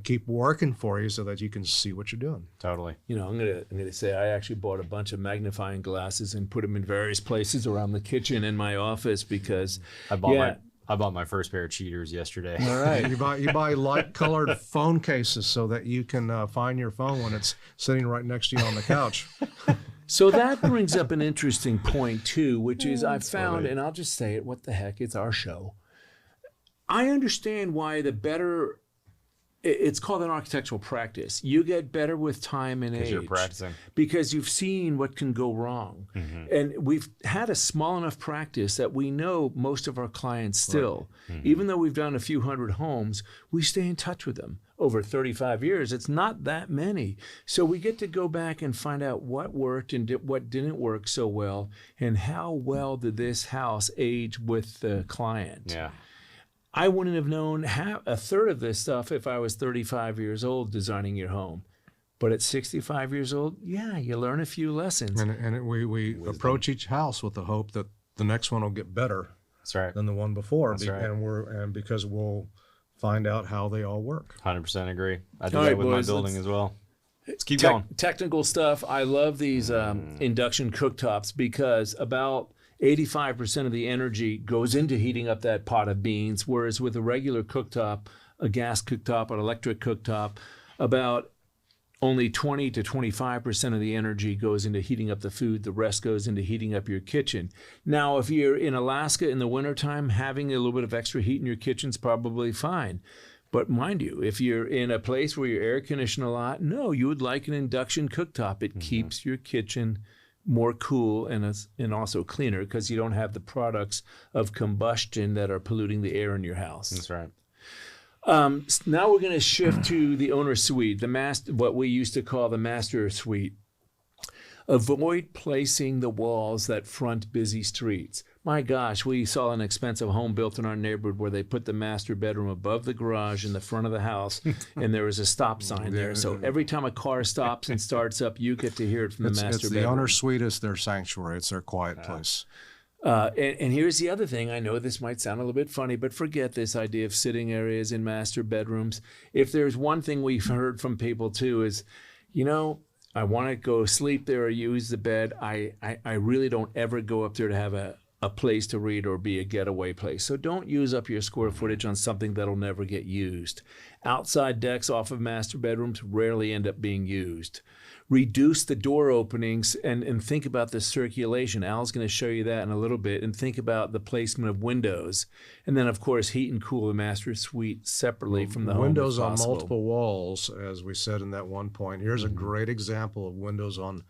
keep working for you so that you can see what you're doing? Totally. I'm gonna say I actually bought a bunch of magnifying glasses and put them in various places around the kitchen and my office because I bought my first pair of cheaters yesterday. All right. You buy light colored phone cases so that you can find your phone when it's sitting right next to you on the couch. So that brings up an interesting point too, which is I've found, and I'll just say it, what the heck, it's our show. I understand why it's called an architectural practice. You get better with time and age. You're practicing. Because you've seen what can go wrong. And we've had a small enough practice that we know most of our clients still, even though we've done a few hundred homes, we stay in touch with them. Over 35 years, it's not that many. So we get to go back and find out what worked and what didn't work so well, and how well did this house age with the client. Yeah. I wouldn't have known a third of this stuff if I was 35 years old designing your home. But at 65 years old, yeah, you learn a few lessons. And we approach each house with the hope that the next one will get better That's right. than the one before, That's right. and because we'll find out how they all work. 100% agree. I do All that right, with boys, my building let's- as well. Let's keep going. Technical stuff. I love these induction cooktops because about 85% of the energy goes into heating up that pot of beans, whereas with a regular cooktop, a gas cooktop, an electric cooktop, about only 20 to 25% of the energy goes into heating up the food. The rest goes into heating up your kitchen. Now, if you're in Alaska in the wintertime, having a little bit of extra heat in your kitchen's probably fine. But mind you, if you're in a place where you're air conditioned a lot, no, you would like an induction cooktop. It keeps your kitchen more cool and also cleaner because you don't have the products of combustion that are polluting the air in your house. That's right. Now we're going to shift to the owner suite, what we used to call the master suite. Avoid placing the walls that front busy streets. My gosh, we saw an expensive home built in our neighborhood where they put the master bedroom above the garage in the front of the house, and there was a stop sign there. So every time a car stops and starts up, you get to hear it from the master bedroom. The owner suite is their sanctuary. It's their quiet place. And here's the other thing. I know this might sound a little bit funny, but forget this idea of sitting areas in master bedrooms. If there's one thing we've heard from people too is, I want to go sleep there or use the bed. I really don't ever go up there to have a place to read or be a getaway place. So don't use up your square footage on something that'll never get used. Outside decks off of master bedrooms rarely end up being used. Reduce the door openings and think about the circulation. Al's going to show you that in a little bit. And think about the placement of windows. And then, of course, heat and cool the master suite separately from the home. Windows on multiple walls, as we said in that one point. Here's a great example of windows on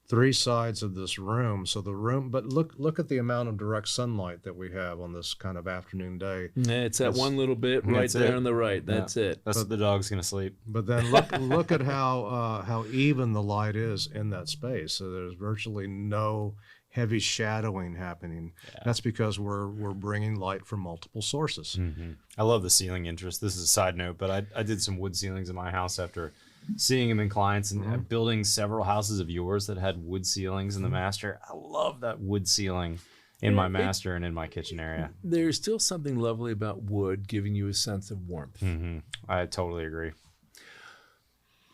3 sides of this room. So the room, but look at the amount of direct sunlight that we have on this kind of afternoon day. Yeah, it's that one little bit right there on the right. That's it. That's what the dog's gonna sleep. But then look at how even the light is in that space. So there's virtually no heavy shadowing happening. Yeah. That's because we're bringing light from multiple sources. I love the ceiling interest. This is a side note, but I did some wood ceilings in my house after seeing them in clients and building several houses of yours that had wood ceilings in the master. I love that wood ceiling in my master and in my kitchen area. There's still something lovely about wood giving you a sense of warmth. I totally agree.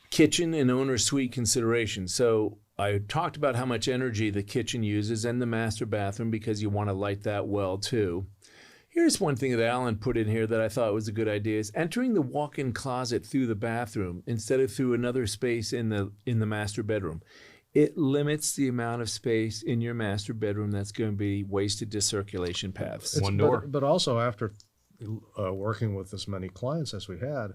Kitchen and owner suite consideration. So I talked about how much energy the kitchen uses and the master bathroom because you want to light that well too. Here's one thing that Alan put in here that I thought was a good idea is entering the walk-in closet through the bathroom instead of through another space in the master bedroom. It limits the amount of space in your master bedroom that's going to be wasted to circulation paths. One door. But also after working with as many clients as we had,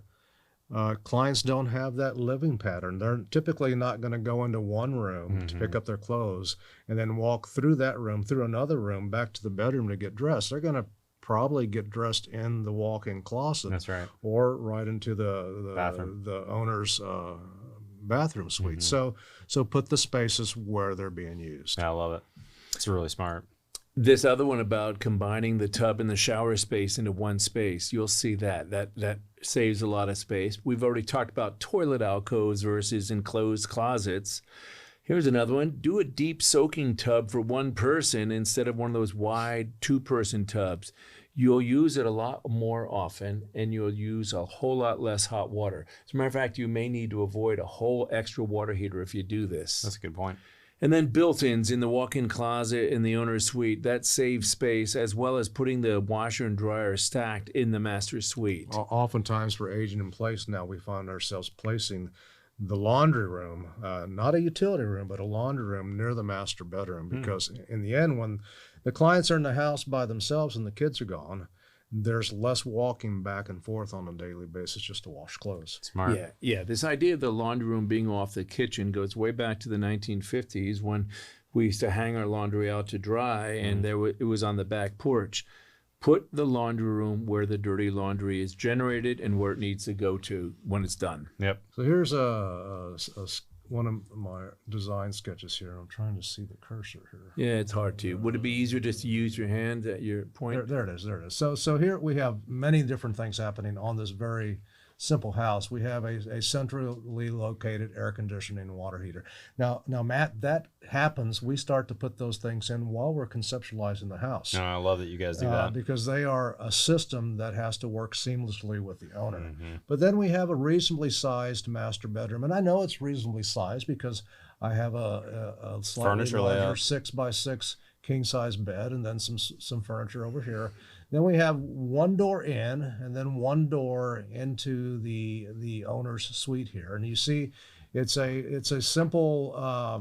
clients don't have that living pattern. They're typically not going to go into one room to pick up their clothes and then walk through that room, through another room, back to the bedroom to get dressed. They're going to probably get dressed in the walk-in closet. That's right. Or right into the bathroom, the owner's bathroom suite. So put the spaces where they're being used. I love it. It's really smart. This other one about combining the tub and the shower space into one space, you'll see that saves a lot of space. We've already talked about toilet alcoves versus enclosed closets. Here's another one. Do a deep soaking tub for one person instead of one of those wide 2-person tubs. You'll use it a lot more often, and you'll use a whole lot less hot water. As a matter of fact, you may need to avoid a whole extra water heater if you do this. That's a good point. And then built-ins in the walk-in closet in the owner's suite, that saves space, as well as putting the washer and dryer stacked in the master suite. Oftentimes for aging in place now, we find ourselves placing the laundry room, not a utility room, but a laundry room near the master bedroom, because in the end, when the clients are in the house by themselves and the kids are gone, there's less walking back and forth on a daily basis just to wash clothes. Smart. Yeah. This idea of the laundry room being off the kitchen goes way back to the 1950s when we used to hang our laundry out to dry, and it was on the back porch. Put the laundry room where the dirty laundry is generated and where it needs to go to when it's done. Yep. So here's one of my design sketches here. I'm trying to see the cursor here. Yeah, it's hard to. Would it be easier just to use your hand at your point? There it is. So here we have many different things happening on this very simple house. We have a centrally located air conditioning and water heater. Now, Matt, that happens. We start to put those things in while we're conceptualizing the house. No, I love that you guys do that. Because they are a system that has to work seamlessly with the owner. But then we have a reasonably sized master bedroom. And I know it's reasonably sized because I have a slightly larger 6x6 king size bed, and then some furniture over here. Then we have one door in, and then one door into the owner's suite here. And you see, it's a simple a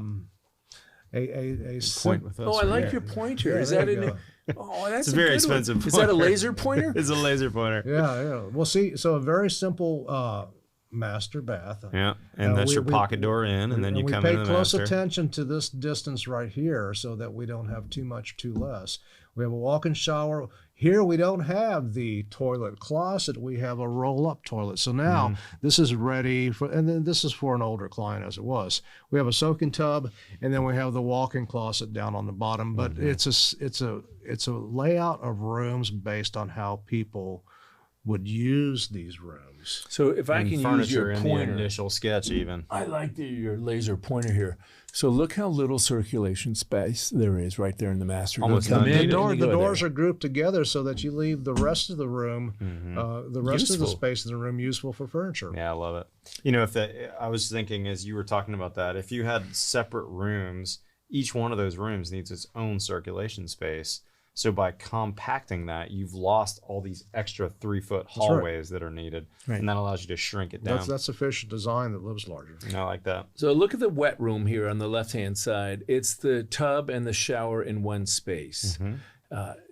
Point with us. Oh, I like your pointer. Yeah, Is there that you in? go. Oh, that's It's a a very good expensive one. Is that a pointer. laser pointer? It's a laser pointer. Yeah. Well, see, so a very simple master bath. Yeah, and that's we- your we- pocket door in, and then you we come pay in the close master. attention to this distance right here so that we don't have too much, too less. We have a walk-in shower. Here we don't have the toilet closet. We have a roll-up toilet. So now this is ready for, and then this is for an older client as it was. We have a soaking tub, and then we have the walk-in closet down on the bottom. But it's a layout of rooms based on how people would use these rooms. So if I And can use furniture your in the pointer, initial sketch, even. I like your laser pointer here. So look how little circulation space there is right there in the master. Almost Come none. in The and you go doors there. are grouped together so that you leave the rest of the room, the rest of Useful. the space in the room useful for furniture. Yeah, I love it. You know, I was thinking as you were talking about that, if you had separate rooms, each one of those rooms needs its own circulation space. So by compacting that, you've lost all these extra 3-foot hallways that are needed, Right. and that allows you to shrink it down. That's efficient design that lives larger. I like that. So look at the wet room here on the left-hand side. It's the tub and the shower in one space.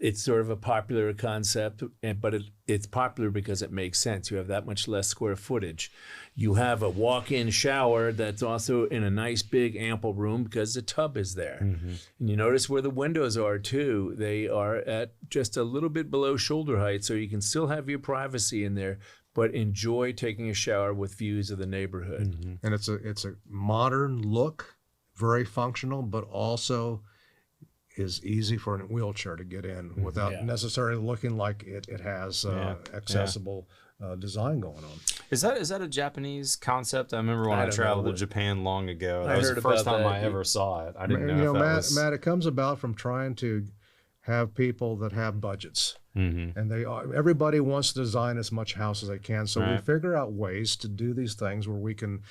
It's sort of a popular concept, but it's popular because it makes sense. You have that much less square footage. You have a walk-in shower that's also in a nice big ample room because the tub is there. And you notice where the windows are too. They are at just a little bit below shoulder height, so you can still have your privacy in there, but enjoy taking a shower with views of the neighborhood. And it's a modern look, very functional, but also is easy for a wheelchair to get in without Yeah. necessarily looking like it has accessible design going on. Is that a Japanese concept? I remember when I I, don't traveled know. to Japan long ago. I That was heard the first about time that. I ever saw it. I didn't know, You if know, that Matt, was... Matt, it comes about from trying to have people that have budgets. And everybody wants to design as much house as they can. So we Right. figure out ways to do these things where we can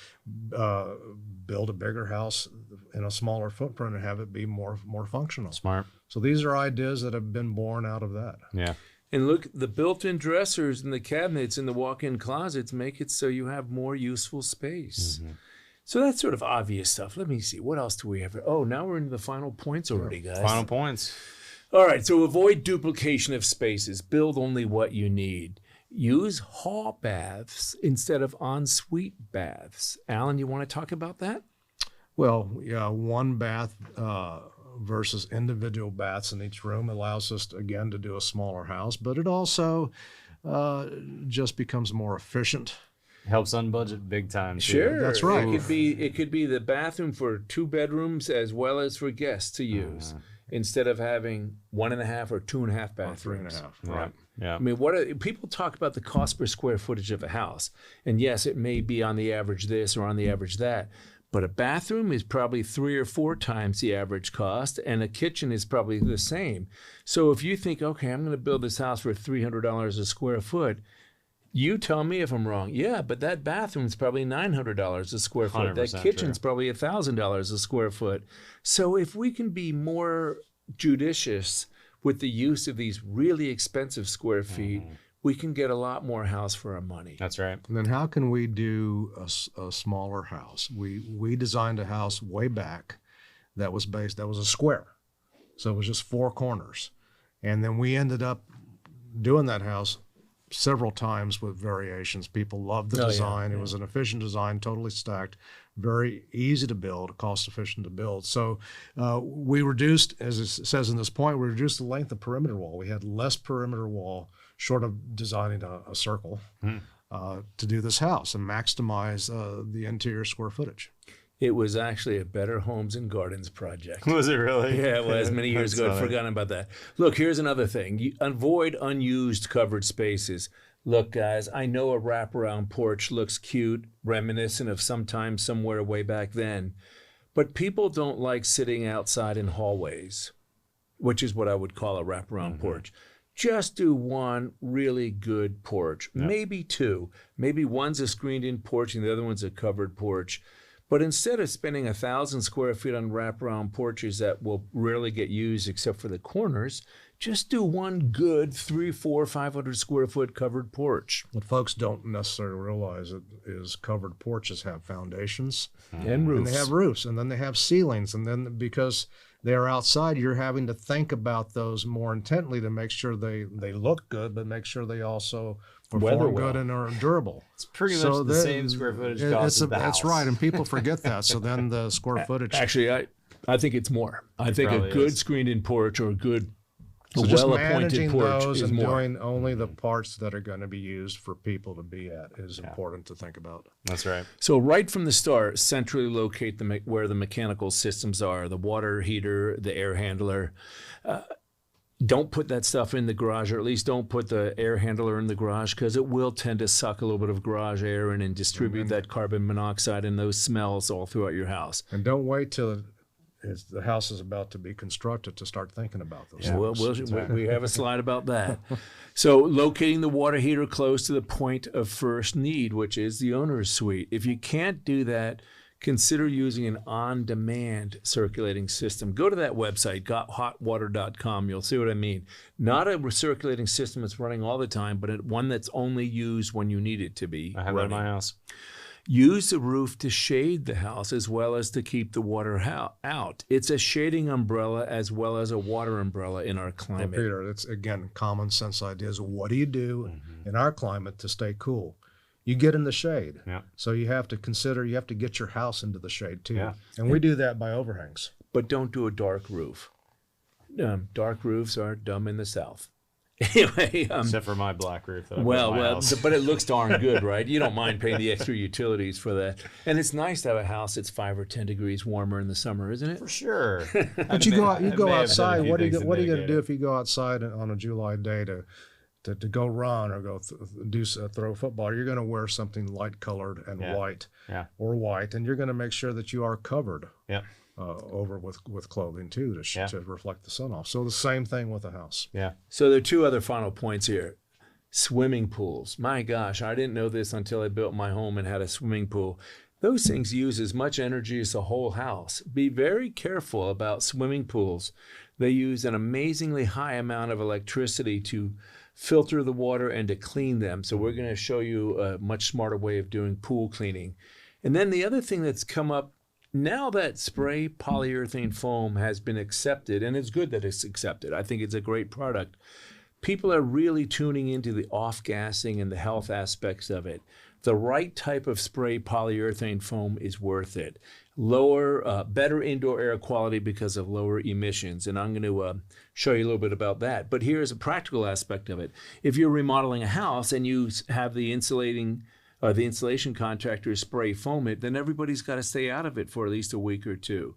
build a bigger house in a smaller footprint and have it be more functional. Smart. So these are ideas that have been born out of that. Yeah. And look, the built-in dressers and the cabinets and the walk-in closets make it so you have more useful space. So that's sort of obvious stuff. Let me see. What else do we have? Oh, now we're into the final points already, guys. Final points. All right, so avoid duplication of spaces. Build only what you need. Use hall baths instead of ensuite baths. Alan, you want to talk about that? Well, yeah, one bath versus individual baths in each room allows us, again, to do a smaller house, but it also just becomes more efficient. Helps on budget big time. Too. Sure, That's right. It could be the bathroom for 2 bedrooms as well as for guests to use, instead of having 1.5 or 2.5 bathrooms. 3.5. Right. Yeah. I mean, people talk about the cost per square footage of a house, and yes, it may be on the average this or on the average that, but a bathroom is probably 3 or 4 times the average cost, and a kitchen is probably the same. So if you think, okay, I'm going to build this house for $300 a square foot, you tell me if I'm wrong. Yeah, but that bathroom's probably $900 a square foot. That 100% kitchen's true. probably $1,000 a square foot. So if we can be more judicious with the use of these really expensive square feet, we can get a lot more house for our money. That's right. And then how can we do a smaller house? We designed a house way back that was a square. So it was just 4 corners. And then we ended up doing that house several times with variations. People loved the design. It was an efficient design, totally stacked, very easy to build, cost efficient to build. So we reduced, as it says in this point, we reduced the length of perimeter wall. We had less perimeter wall, short of designing a circle, to do this house and maximize the interior square footage. It was actually a Better Homes and Gardens project. Was it really? Yeah, it was many years ago. I'd forgotten about that. Look, here's another thing. You avoid unused covered spaces. Look, guys, I know a wraparound porch looks cute, reminiscent of sometime somewhere way back then, but people don't like sitting outside in hallways, which is what I would call a wraparound porch. Just do one really good porch, maybe 2. Maybe one's a screened-in porch and the other one's a covered porch. But instead of spending 1,000 square feet on wraparound porches that will rarely get used except for the corners, just do one good 300, 400, 500 square foot covered porch. What folks don't necessarily realize is covered porches have foundations And roofs. and they have roofs, and then they have ceilings, and then because they are outside, you're having to think about those more intently to make sure they look good, but make sure they also Weather perform well. good and are durable. It's pretty much the same square footage cost as the That's house. right, and people forget that. So then the square footage. Actually, I think it's more. I think a probably good is. screened-in porch or a good So just well-appointed managing porch those is and more. doing only the parts that are going to be used for people to be at is important to think about. That's right. So right from the start, centrally locate where the mechanical systems are, the water heater, the air handler. Don't put that stuff in the garage, or at least don't put the air handler in the garage, because it will tend to suck a little bit of garage air in and distribute that carbon monoxide and those smells all throughout your house. And don't wait till the house is about to be constructed to start thinking about those things. Well, we have a slide about that. So locating the water heater close to the point of first need, which is the owner's suite. If you can't do that, consider using an on-demand circulating system. Go to that website, gothotwater.com. You'll see what I mean. Not a recirculating system that's running all the time, but one that's only used when you need it to be I have that in running. my house. Use the roof to shade the house as well as to keep the water out. It's a shading umbrella as well as a water umbrella in our Well, climate. Peter, it's again common sense ideas. What do you do in our climate to stay cool? You get in the shade. Yeah. So you have to consider, you have to get your house into the shade too. Yeah. And we do that by overhangs. But don't do a dark roof. Dark roofs are dumb in the South. Anyway, Except for my black roof. That I put in well, my house. but it looks darn good, right? You don't mind paying the extra utilities for that. And it's nice to have a house that's 5 or 10 degrees warmer in the summer, isn't it? For sure. But you go outside. What are you going to do if you go outside on a July day to go run or go throw football? You're going to wear something light colored and white, or white, and you're going to make sure that you are covered over with clothing too to reflect the sun off. So the same thing with a house. Yeah. So there are 2 other final points here. Swimming pools. My gosh, I didn't know this until I built my home and had a swimming pool. Those things use as much energy as the whole house. Be very careful about swimming pools. They use an amazingly high amount of electricity to filter the water and to clean them. So we're going to show you a much smarter way of doing pool cleaning. And then the other thing that's come up, now that spray polyurethane foam has been accepted, and it's good that it's accepted. I think it's a great product. People are really tuning into the off-gassing and the health aspects of it. The right type of spray polyurethane foam is worth it. Better indoor air quality because of lower emissions. And I'm going to show you a little bit about that. But here's a practical aspect of it. If you're remodeling a house and you have the insulation contractor spray foam it, then everybody's got to stay out of it for at least a week or 2.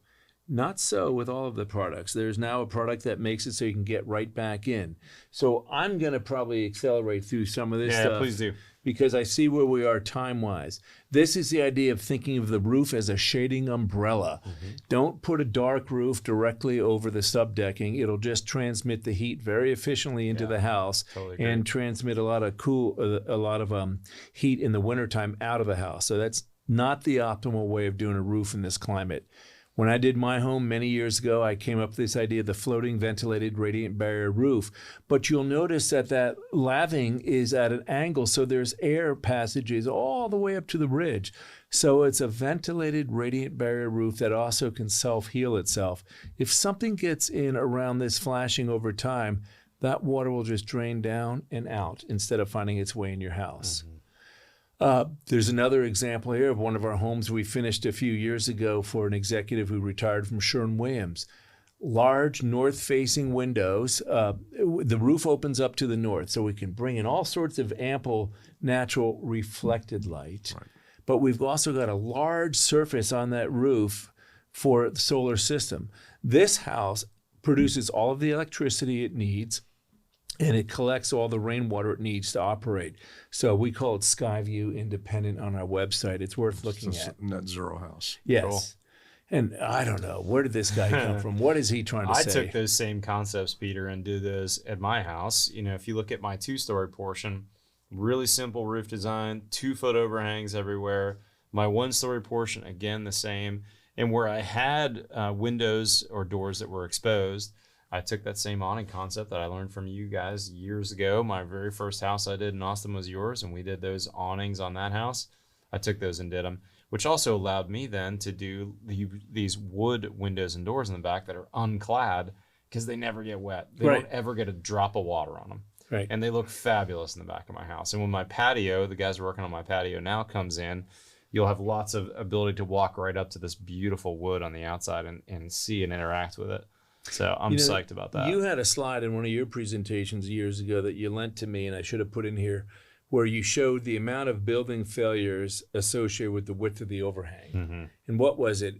Not so with all of the products. There's now a product that makes it so you can get right back in. So I'm going to probably accelerate through some of this stuff. Yeah, please do. Because I see where we are time-wise. This is the idea of thinking of the roof as a shading umbrella. Don't put a dark roof directly over the subdecking. It'll just transmit the heat very efficiently into the house and transmit a lot of heat in the wintertime out of the house. So that's not the optimal way of doing a roof in this climate. When I did my home many years ago, I came up with this idea of the floating ventilated radiant barrier roof. But you'll notice that laving is at an angle, so there's air passages all the way up to the ridge. So it's a ventilated radiant barrier roof that also can self-heal itself. If something gets in around this flashing over time, that water will just drain down and out instead of finding its way in your house. There's another example here of one of our homes we finished a few years ago for an executive who retired from Sherwin-Williams. Large north-facing windows. The roof opens up to the north, so we can bring in all sorts of ample natural reflected light. Right. But we've also got a large surface on that roof for the solar system. This house produces all of the electricity it needs, and it collects all the rainwater it needs to operate. So we call it Skyview Independent on our website. It's worth looking at. Net zero house. Yes. Cool. And I don't know, where did this guy come from? What is he trying to say? I took those same concepts, Peter, and did those at my house. You know, if you look at my 2-story portion, really simple roof design, 2-foot overhangs everywhere. My 1-story portion, again, the same. And where I had windows or doors that were exposed, I took that same awning concept that I learned from you guys years ago. My very first house I did in Austin was yours, and we did those awnings on that house. I took those and did them, which also allowed me then to do these wood windows and doors in the back that are unclad because they never get wet. They don't ever get a drop of water on them. Right. And they look fabulous in the back of my house. And when my patio, the guys working on my patio now comes in, you'll have lots of ability to walk right up to this beautiful wood on the outside and see and interact with it. So I'm psyched about that. You had a slide in one of your presentations years ago that you lent to me, and I should have put in here, where you showed the amount of building failures associated with the width of the overhang. Mm-hmm. And what was it?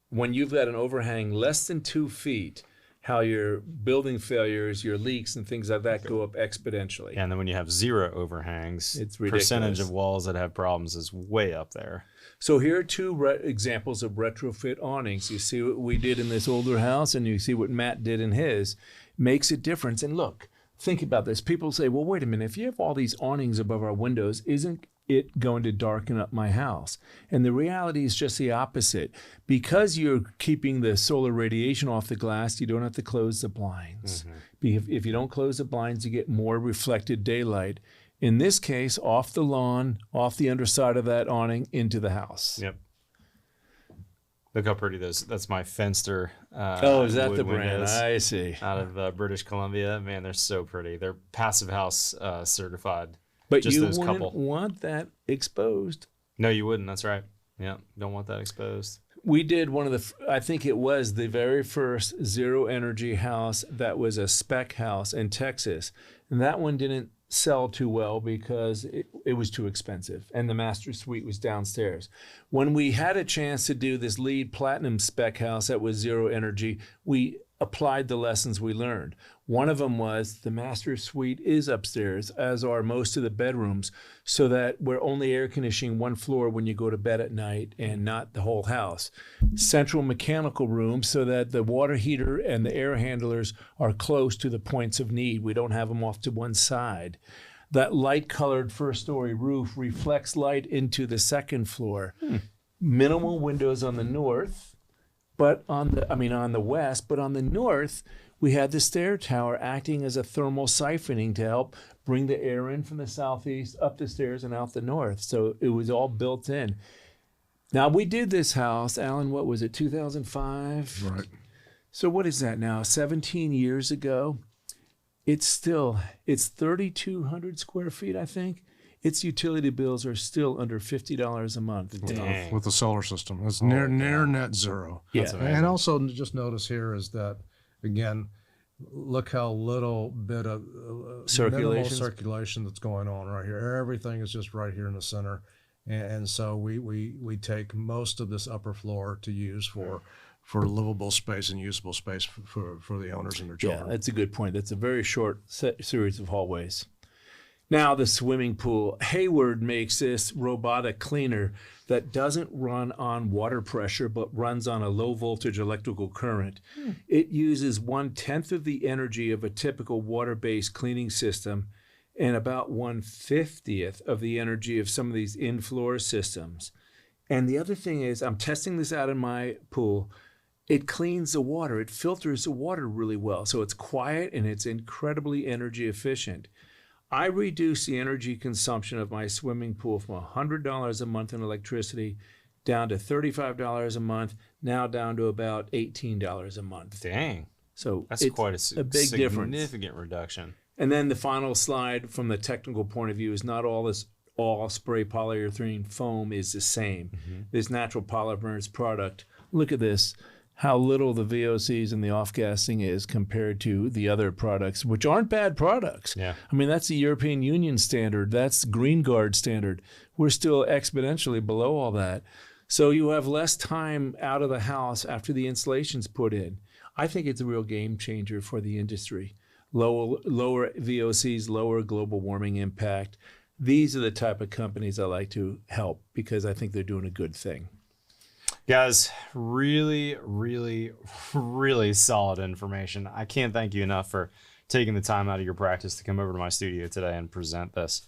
When you've got an overhang less than 2 feet, how your building failures, your leaks and things like that go up exponentially. And then when you have zero overhangs, it's ridiculous. Percentage of walls that have problems is way up there. So here are two examples of retrofit awnings. You see what we did in this older house, and you see what Matt did in his. Makes a difference. And look, think about this. People say, well, wait a minute. If you have all these awnings above our windows, isn't it going to darken up my house? And the reality is just the opposite. Because you're keeping the solar radiation off the glass, you don't have to close the blinds. Mm-hmm. If you don't close the blinds, you get more reflected daylight. In this case, off the lawn, off the underside of that awning, into the house. Yep. Look how pretty those. That's my Fenster. Is that the brand? Windows I see. Out of British Columbia. Man, they're so pretty. They're Passive House certified. But just you those wouldn't couple. want that exposed. No, you wouldn't. That's right. Yeah, don't want that exposed. We did one of the, I think it was the very first zero energy house that was a spec house in Texas. And that one didn't sell too well because it was too expensive, and the master suite was downstairs. When we had a chance to do this LEED platinum spec house that was zero energy, we applied the lessons we learned. One of them was the master suite is upstairs, as are most of the bedrooms, so that we're only air conditioning one floor when you go to bed at night and not the whole house. Central mechanical room so that the water heater and the air handlers are close to the points of need. We don't have them off to one side. That light-colored first-story roof reflects light into the second floor. Minimal windows on the north, but on the west, but on the north, we had the stair tower acting as a thermal siphoning to help bring the air in from the southeast up the stairs and out the north. So it was all built in. Now, we did this house, Alan, what was it, 2005? Right. So what is that now, 17 years ago? It's 3,200 square feet, I think. Its utility bills are still under $50 a month. Dang. With the solar system. It's near net zero. Yeah. That's amazing. And also just notice here is that, again, look how little bit of minimal circulation that's going on right here. Everything is just right here in the center. And so we take most of this upper floor to use for livable space and usable space for the owners and their children. Yeah, that's a good point. That's a very short series of hallways. Now the swimming pool. Hayward makes this robotic cleaner that doesn't run on water pressure but runs on a low voltage electrical current. It uses 1/10 of the energy of a typical water-based cleaning system and about 1/50th of the energy of some of these in-floor systems. And the other thing is, I'm testing this out in my pool. It cleans the water. It filters the water really well. So it's quiet and it's incredibly energy efficient. I reduced the energy consumption of my swimming pool from $100 a month in electricity down to $35 a month, now down to about $18 a month. Dang. So That's it's quite a big difference. significant reduction. And then the final slide from the technical point of view is not all spray polyurethane foam is the same. This natural polymers product, look at this, how little the VOCs and the off-gassing is compared to the other products, which aren't bad products. Yeah. I mean, that's the European Union standard. That's Green Guard standard. We're still exponentially below all that. So you have less time out of the house after the insulation's put in. I think it's a real game changer for the industry. Lower VOCs, lower global warming impact. These are the type of companies I like to help because I think they're doing a good thing. Guys, really, really, really solid information. I can't thank you enough for taking the time out of your practice to come over to my studio today and present this.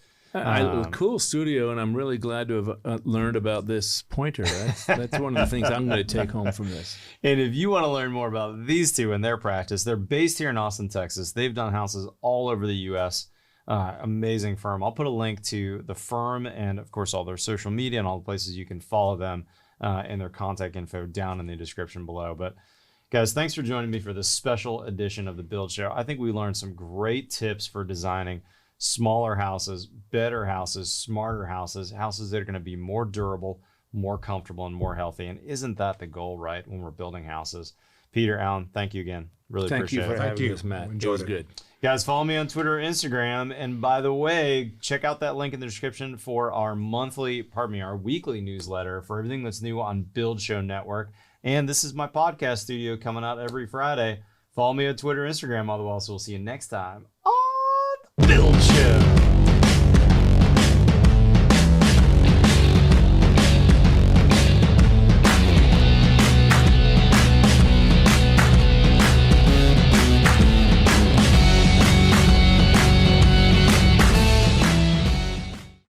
Cool studio, and I'm really glad to have learned about this pointer. That's one of the things I'm going to take home from this. And if you want to learn more about these two and their practice, they're based here in Austin, Texas. They've done houses all over the U.S. Amazing firm. I'll put a link to the firm and, of course, all their social media and all the places you can follow them and their contact info down in the description below. But guys, thanks for joining me for this special edition of the Build Show. I think we learned some great tips for designing smaller houses, better houses, smarter houses, houses that are going to be more durable, more comfortable, and more healthy. And isn't that the goal, right, when we're building houses? Peter, Alan, thank you again. Really appreciate it. Thank you for having us, Matt. It was good. Guys, follow me on Twitter or Instagram. And by the way, check out that link in the description for our weekly newsletter for everything that's new on Build Show Network. And this is my podcast studio coming out every Friday. Follow me on Twitter, Instagram. Otherwise, we'll see you next time on Build Show.